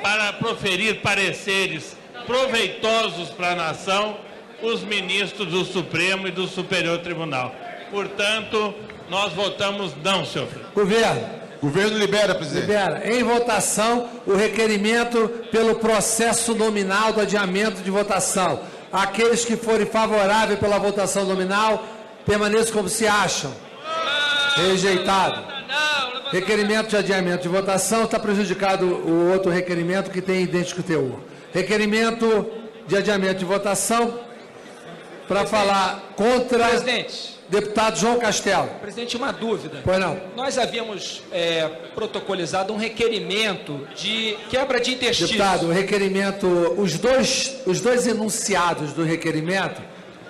para proferir pareceres proveitosos para a nação os ministros do Supremo e do Superior Tribunal. Portanto, nós votamos não, senhor presidente. Governo. Governo libera, presidente. Libera. Em votação, o requerimento pelo processo nominal do adiamento de votação. Aqueles que forem favoráveis pela votação nominal, permaneçam como se acham. Rejeitado. Requerimento de adiamento de votação, está prejudicado o outro requerimento que tem idêntico teor. Requerimento de adiamento de votação, para falar contra... Presidente. Deputado João Castelo. Presidente, uma dúvida. Pois não. Nós havíamos protocolizado um requerimento de quebra de interstício. Deputado, o requerimento, os dois enunciados do requerimento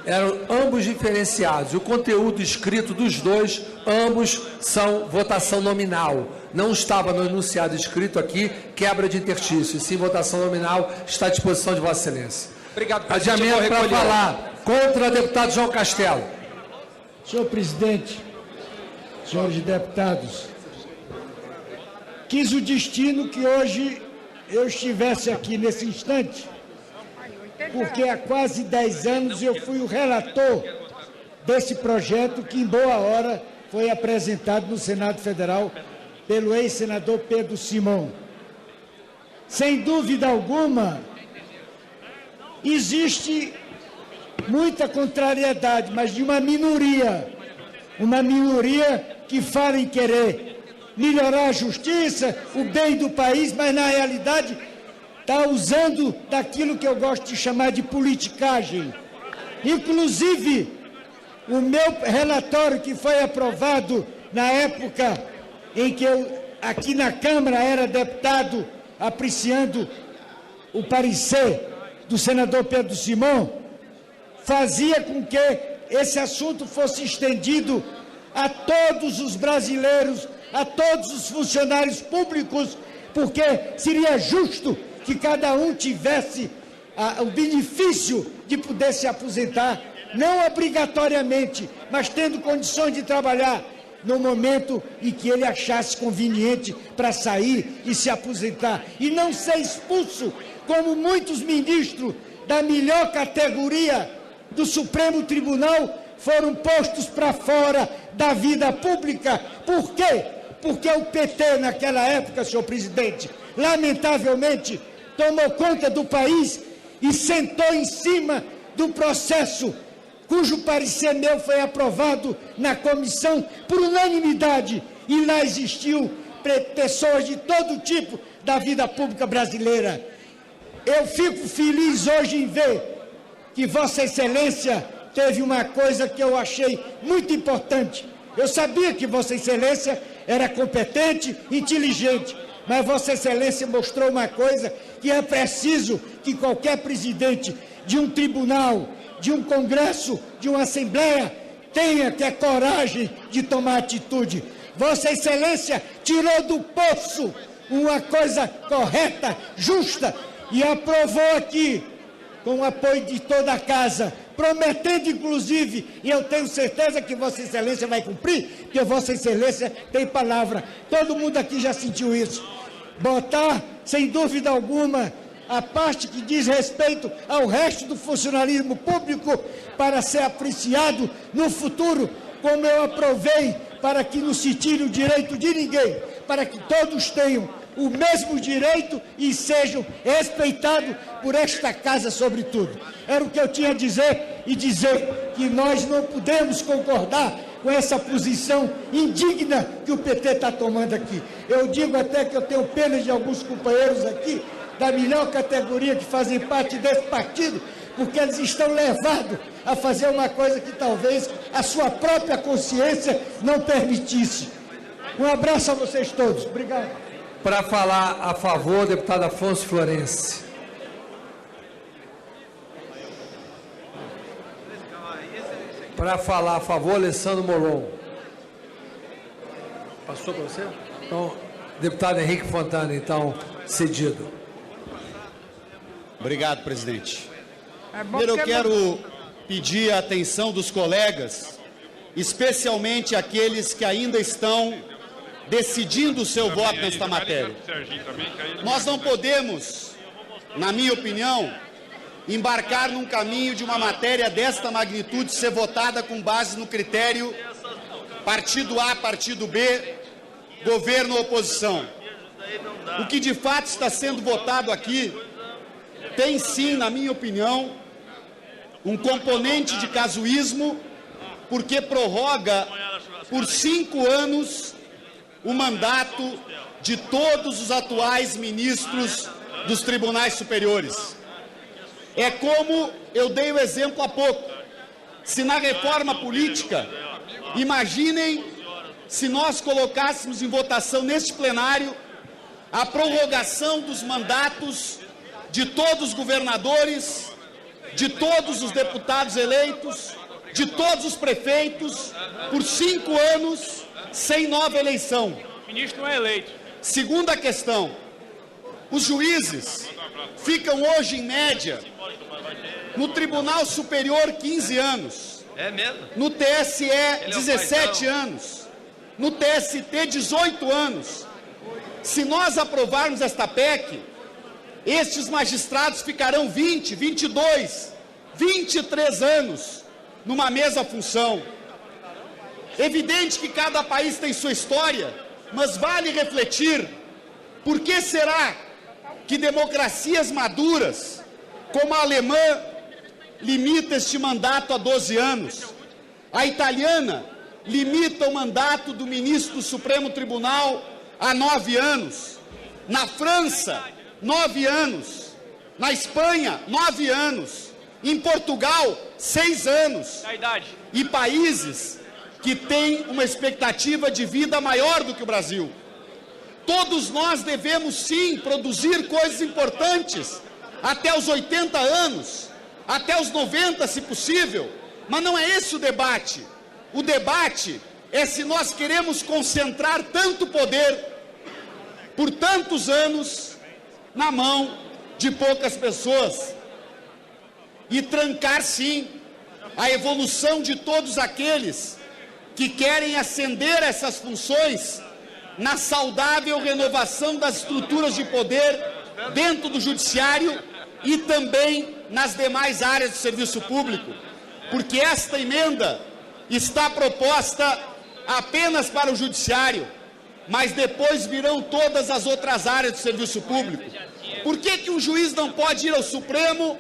eram ambos diferenciados. O conteúdo escrito dos dois, ambos são votação nominal. Não estava no enunciado escrito aqui quebra de interstício, sim votação nominal, está à disposição de Vossa Excelência. Obrigado, presidente. Adiamento para falar contra o deputado João Castelo. Senhor presidente, senhores deputados, quis o destino que hoje eu estivesse aqui nesse instante, porque há quase 10 anos eu fui o relator desse projeto que, em boa hora, foi apresentado no Senado Federal pelo ex-senador Pedro Simão. Sem dúvida alguma, existe muita contrariedade, mas de uma minoria que fala em querer melhorar a justiça, o bem do país, mas na realidade está usando daquilo que eu gosto de chamar de politicagem. Inclusive, o meu relatório que foi aprovado na época em que eu, aqui na Câmara, era deputado, apreciando o parecer do senador Pedro Simão, fazia com que esse assunto fosse estendido a todos os brasileiros, a todos os funcionários públicos, porque seria justo que cada um tivesse o benefício de poder se aposentar, não obrigatoriamente, mas tendo condições de trabalhar no momento em que ele achasse conveniente para sair e se aposentar, e não ser expulso, como muitos ministros da melhor categoria do Supremo Tribunal foram postos para fora da vida pública. Por quê? Porque o PT, naquela época, senhor presidente, lamentavelmente, tomou conta do país e sentou em cima do processo, cujo parecer meu foi aprovado na comissão por unanimidade, e lá existiu pessoas de todo tipo da vida pública brasileira. Eu fico feliz hoje em ver que Vossa Excelência teve uma coisa que eu achei muito importante. Eu sabia que Vossa Excelência era competente, inteligente, mas Vossa Excelência mostrou uma coisa que é preciso que qualquer presidente de um tribunal, de um congresso, de uma assembleia, tenha, que é coragem de tomar atitude. Vossa Excelência tirou do poço uma coisa correta, justa, e aprovou aqui, com o apoio de toda a casa, prometendo, inclusive, e eu tenho certeza que Vossa Excelência vai cumprir, porque Vossa Excelência tem palavra. Todo mundo aqui já sentiu isso. Botar, sem dúvida alguma, a parte que diz respeito ao resto do funcionalismo público para ser apreciado no futuro, como eu aprovei, para que não se tire o direito de ninguém, para que todos tenham o mesmo direito e sejam respeitados por esta casa, sobretudo. Era o que eu tinha a dizer, e dizer que nós não podemos concordar com essa posição indigna que o PT está tomando aqui. Eu digo até que eu tenho pena de alguns companheiros aqui, da melhor categoria, que fazem parte desse partido, porque eles estão levados a fazer uma coisa que talvez a sua própria consciência não permitisse. Um abraço a vocês todos. Obrigado. Para falar a favor, deputado Afonso Florencio. Para falar a favor, Alessandro Molon. Passou para você? Então, deputado Henrique Fontana, então, cedido. Obrigado, presidente. Primeiro, eu quero pedir a atenção dos colegas, especialmente aqueles que ainda estão decidindo o seu voto nesta matéria. Nós não podemos, na minha opinião, embarcar num caminho de uma matéria desta magnitude ser votada com base no critério partido A, partido B, governo ou oposição. O que de fato está sendo votado aqui tem sim, na minha opinião, um componente de casuísmo, porque prorroga por 5 anos o mandato de todos os atuais ministros dos tribunais superiores. É como eu dei o exemplo há pouco. Se na reforma política, imaginem se nós colocássemos em votação neste plenário a prorrogação dos mandatos de todos os governadores, de todos os deputados eleitos, de todos os prefeitos, por 5 anos, sem nova eleição. O ministro não é eleito. Segunda questão, os juízes ficam hoje, em média, no Tribunal Superior 15 anos. É mesmo? No TSE 17 anos. No TST 18 anos. Se nós aprovarmos esta PEC, estes magistrados ficarão 20, 22, 23 anos numa mesma função. Evidente que cada país tem sua história, mas vale refletir por que será que democracias maduras, como a alemã, limita este mandato a 12 anos, a italiana limita o mandato do ministro do Supremo Tribunal a 9 anos. Na França, 9 anos. Na Espanha, 9 anos. Em Portugal, 6 anos. E países que têm uma expectativa de vida maior do que o Brasil. Todos nós devemos, sim, produzir coisas importantes até os 80 anos, até os 90, se possível, mas não é esse o debate. O debate é se nós queremos concentrar tanto poder por tantos anos na mão de poucas pessoas e trancar, sim, a evolução de todos aqueles que querem ascender essas funções na saudável renovação das estruturas de poder dentro do judiciário e também nas demais áreas do serviço público, porque esta emenda está proposta apenas para o judiciário, mas depois virão todas as outras áreas do serviço público. Por que um juiz não pode ir ao Supremo,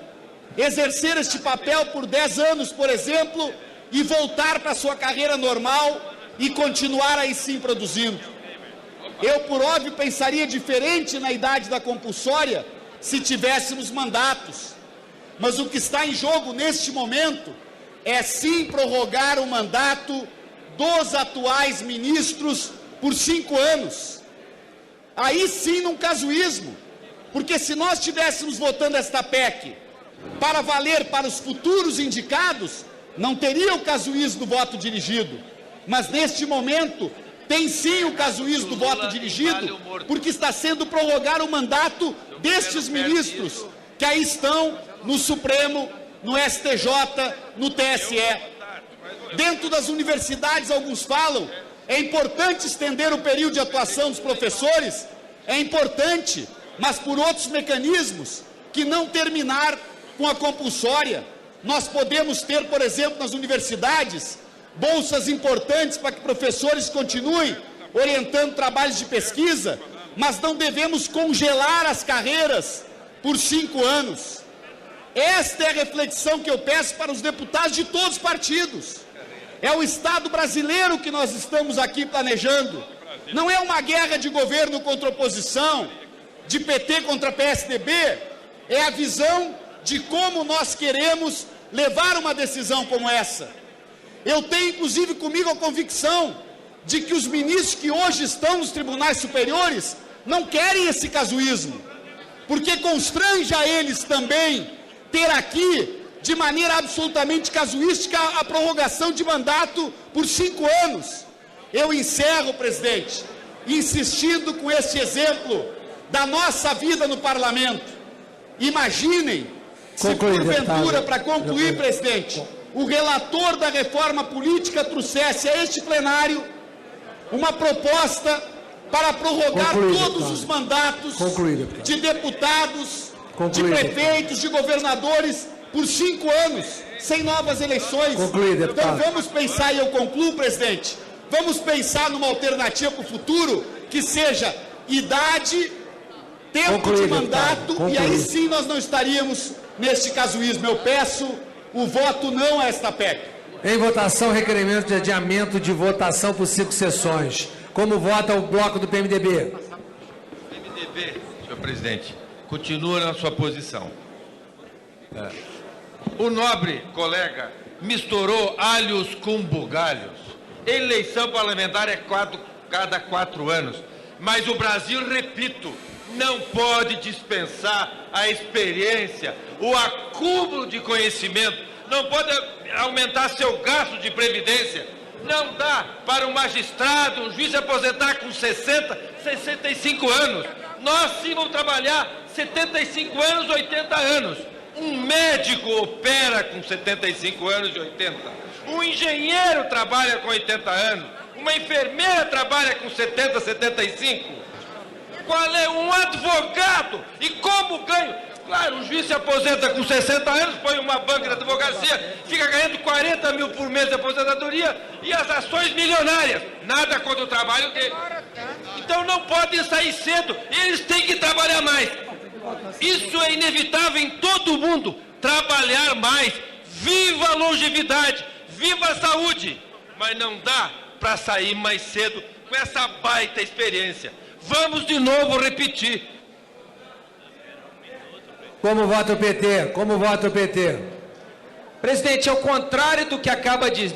exercer este papel por 10 anos, por exemplo, e voltar para a sua carreira normal e continuar aí sim produzindo? Eu, por óbvio, pensaria diferente na idade da compulsória se tivéssemos mandatos. Mas o que está em jogo neste momento é sim prorrogar o mandato dos atuais ministros por 5 anos. Aí sim num casuísmo, porque se nós estivéssemos votando esta PEC para valer para os futuros indicados, não teria o casuísmo do voto dirigido. Mas neste momento tem sim o casuísmo do voto dirigido, porque está sendo prorrogar o mandato destes ministros que aí estão no Supremo, no STJ, no TSE. Dentro das universidades, alguns falam, é importante estender o período de atuação dos professores, é importante, mas por outros mecanismos que não terminar com a compulsória. Nós podemos ter, por exemplo, nas universidades, bolsas importantes para que professores continuem orientando trabalhos de pesquisa, mas não devemos congelar as carreiras por 5 anos. Esta é a reflexão que eu peço para os deputados de todos os partidos. É o Estado brasileiro que nós estamos aqui planejando. Não é uma guerra de governo contra oposição, de PT contra PSDB. É a visão de como nós queremos levar uma decisão como essa. Eu tenho, inclusive, comigo a convicção de que os ministros que hoje estão nos tribunais superiores não querem esse casuísmo, porque constrange a eles também ter aqui, de maneira absolutamente casuística, a prorrogação de mandato por 5 anos. Eu encerro, presidente, insistindo com este exemplo da nossa vida no parlamento. Imaginem se porventura, para concluir, presidente, o relator da reforma política trouxesse a este plenário uma proposta para prorrogar todos os mandatos de deputados, de prefeitos, de governadores por 5 anos, sem novas eleições. Então vamos pensar, e eu concluo, presidente, vamos pensar numa alternativa para o futuro que seja idade, tempo de mandato, e aí sim nós não estaríamos neste casuísmo. Eu peço o voto não a esta PEC. Em votação, requerimento de adiamento de votação por 5 sessões. Como vota o bloco do PMDB? O PMDB, senhor presidente, continua na sua posição. O nobre colega misturou alhos com bugalhos. Eleição parlamentar é cada 4 anos. Mas o Brasil, repito, não pode dispensar a experiência, o acúmulo de conhecimento, não pode aumentar seu gasto de previdência. Não dá para um magistrado, um juiz se aposentar com 60, 65 anos. Nós sim vamos trabalhar 75 anos, 80 anos. Um médico opera com 75 anos e 80. Um engenheiro trabalha com 80 anos. Uma enfermeira trabalha com 70, 75. Qual é um advogado? E como ganho? Claro, o juiz se aposenta com 60 anos, põe uma banca de advocacia, fica ganhando 40 mil por mês de aposentadoria e as ações milionárias. Nada contra o trabalho dele. Então não podem sair cedo, eles têm que trabalhar mais. Isso é inevitável em todo mundo. Trabalhar mais. Viva a longevidade, viva a saúde. mas não dá para sair mais cedo com essa baita experiência. Vamos de novo repetir. Como vota o PT? Como vota o PT? Presidente, ao contrário do que acaba de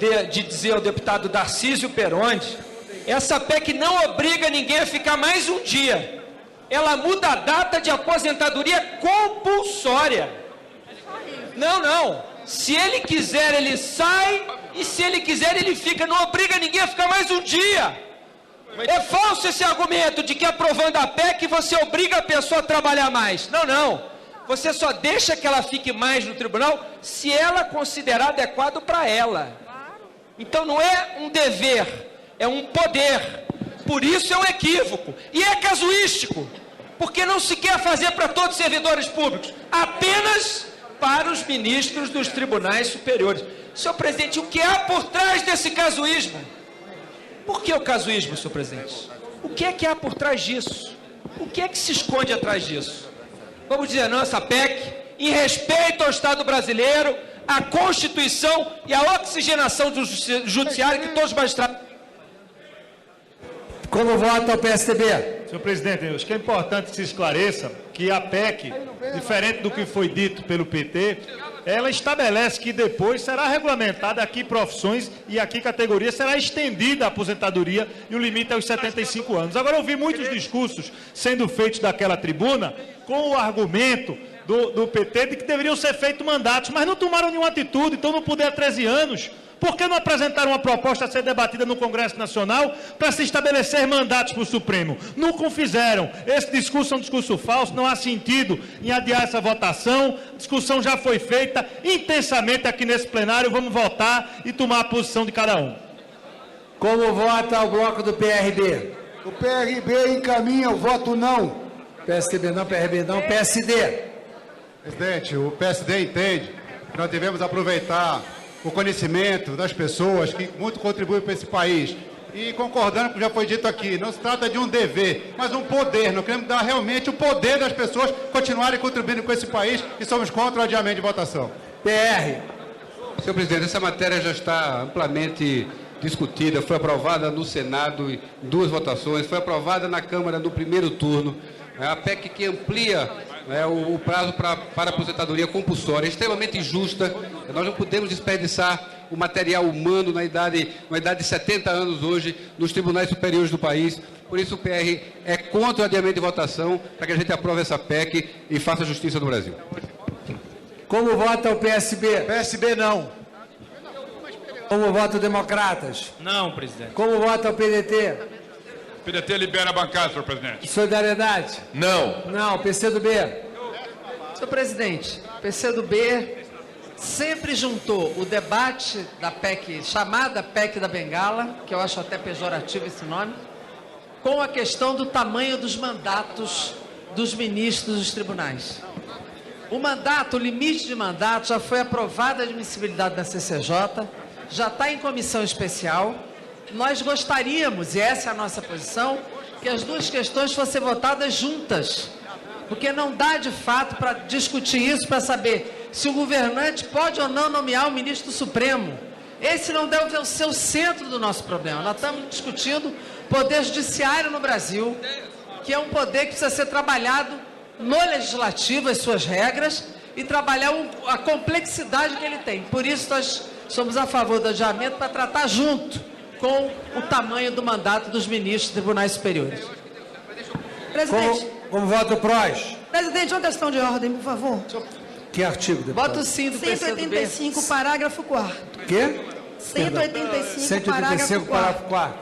dizer o deputado Darcísio Peronde, essa PEC não obriga ninguém a ficar mais um dia. Ela muda a data de aposentadoria compulsória. Não. Se ele quiser, ele sai, e se ele quiser, ele fica. Não obriga ninguém a ficar mais um dia. É falso esse argumento de que aprovando a PEC você obriga a pessoa a trabalhar mais. Não. Você só deixa que ela fique mais no tribunal se ela considerar adequado para ela. Então não é um dever, é um poder. Por isso é um equívoco. E é casuístico, porque não se quer fazer para todos os servidores públicos, apenas para os ministros dos tribunais superiores. Senhor presidente, o que há por trás desse casuísmo? Por que o casuísmo, senhor presidente? O que é que há por trás disso? O que é que se esconde atrás disso? Vamos dizer não, essa PEC, em respeito ao Estado brasileiro, à Constituição e à oxigenação do judiciário que todos os magistrados... Como vota o PSDB? Senhor presidente, eu acho que é importante que se esclareça que a PEC, diferente do que foi dito pelo PT, ela estabelece que depois será regulamentada aqui profissões e aqui categorias, será estendida a aposentadoria e o limite é os 75 anos. Agora, eu vi muitos discursos sendo feitos daquela tribuna com o argumento do PT de que deveriam ser feitos mandatos, mas não tomaram nenhuma atitude, então não puderam 13 anos. Por que não apresentaram uma proposta a ser debatida no Congresso Nacional para se estabelecer mandatos para o Supremo? Nunca o fizeram. Esse discurso é um discurso falso, não há sentido em adiar essa votação. A discussão já foi feita intensamente aqui nesse plenário. Vamos votar e tomar a posição de cada um. Como vota o bloco do PRB? O PRB encaminha o voto não. PSDB não, PRB não, PSD. Presidente, o PSD entende que nós devemos aproveitar o conhecimento das pessoas que muito contribuem para esse país. E concordando com o que já foi dito aqui, não se trata de um dever, mas um poder. Nós queremos dar realmente o poder das pessoas continuarem contribuindo com esse país e somos contra o adiamento de votação. PR. Senhor presidente, essa matéria já está amplamente discutida, foi aprovada no Senado em 2 votações, foi aprovada na Câmara no primeiro turno. A PEC que amplia o prazo para aposentadoria compulsória é extremamente injusta. Nós não podemos desperdiçar o material humano na idade de 70 anos hoje nos tribunais superiores do país. Por isso o PR é contra o adiamento de votação para que a gente aprove essa PEC e faça justiça no Brasil. Como vota o PSB? PSB não. Como vota o Democratas? Não, presidente. Como vota o PDT? O PDT libera a bancada, senhor presidente. Solidariedade? Não. Não. PCdoB? Senhor presidente, o PCdoB sempre juntou o debate da PEC, chamada PEC da Bengala, que eu acho até pejorativo esse nome, com a questão do tamanho dos mandatos dos ministros dos tribunais. O mandato, o limite de mandato já foi aprovado a admissibilidade da CCJ, já está em comissão especial. Nós gostaríamos, e essa é a nossa posição, que as duas questões fossem votadas juntas, porque não dá de fato para discutir isso, para saber se o governante pode ou não nomear o ministro do Supremo. Esse não deve ser o centro do nosso problema. Nós estamos discutindo poder judiciário no Brasil, que é um poder que precisa ser trabalhado no legislativo, as suas regras, e trabalhar a complexidade que ele tem. Por isso nós somos a favor do adiamento, para tratar junto com o tamanho do mandato dos ministros dos tribunais superiores. Presidente. Como vota o PROS? Presidente, uma questão de ordem, por favor. Que artigo, deputado? Voto sim do 185, parágrafo 4º. Quê? 185, parágrafo 4º.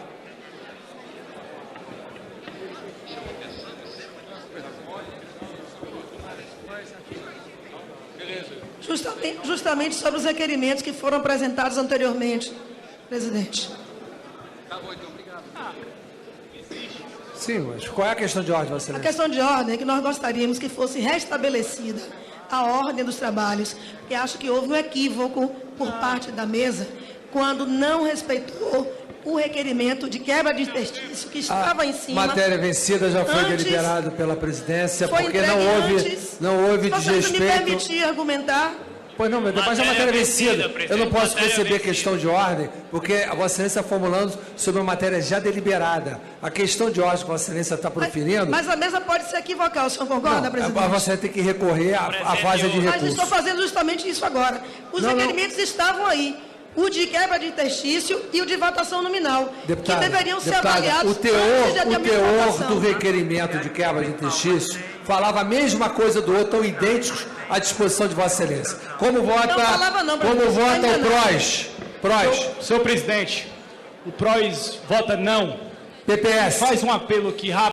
Justamente sobre os requerimentos que foram apresentados anteriormente, presidente. Sim, mas qual é a questão de ordem, Vossa Excelência? A questão de ordem é que nós gostaríamos que fosse restabelecida a ordem dos trabalhos, porque acho que houve um equívoco por parte da mesa quando não respeitou o requerimento de quebra de interstício que estava em cima. Matéria vencida já foi deliberado pela presidência, porque não houve desrespeito. Se me permitir argumentar, Pois não, mas é matéria vencida. Eu não posso receber questão de ordem, porque a Vossa Excelência está formulando sobre uma matéria já deliberada. A questão de ordem que a Vossa Excelência está proferindo... Mas a mesa pode se equivocar, o senhor concorda, presidente? A Vossa Excelência tem que recorrer à fase de recurso. Mas estou fazendo justamente isso agora. Os requerimentos estavam aí. O de quebra de interstício e o de votação nominal, deputada, que deveriam ser avaliados o teor do requerimento de quebra de interstício falava a mesma coisa do outro, tão idênticos à disposição de Vossa Excelência. Como vota o PROS? Senhor presidente, o PROS vota não. PPS. Faz um apelo aqui rápido.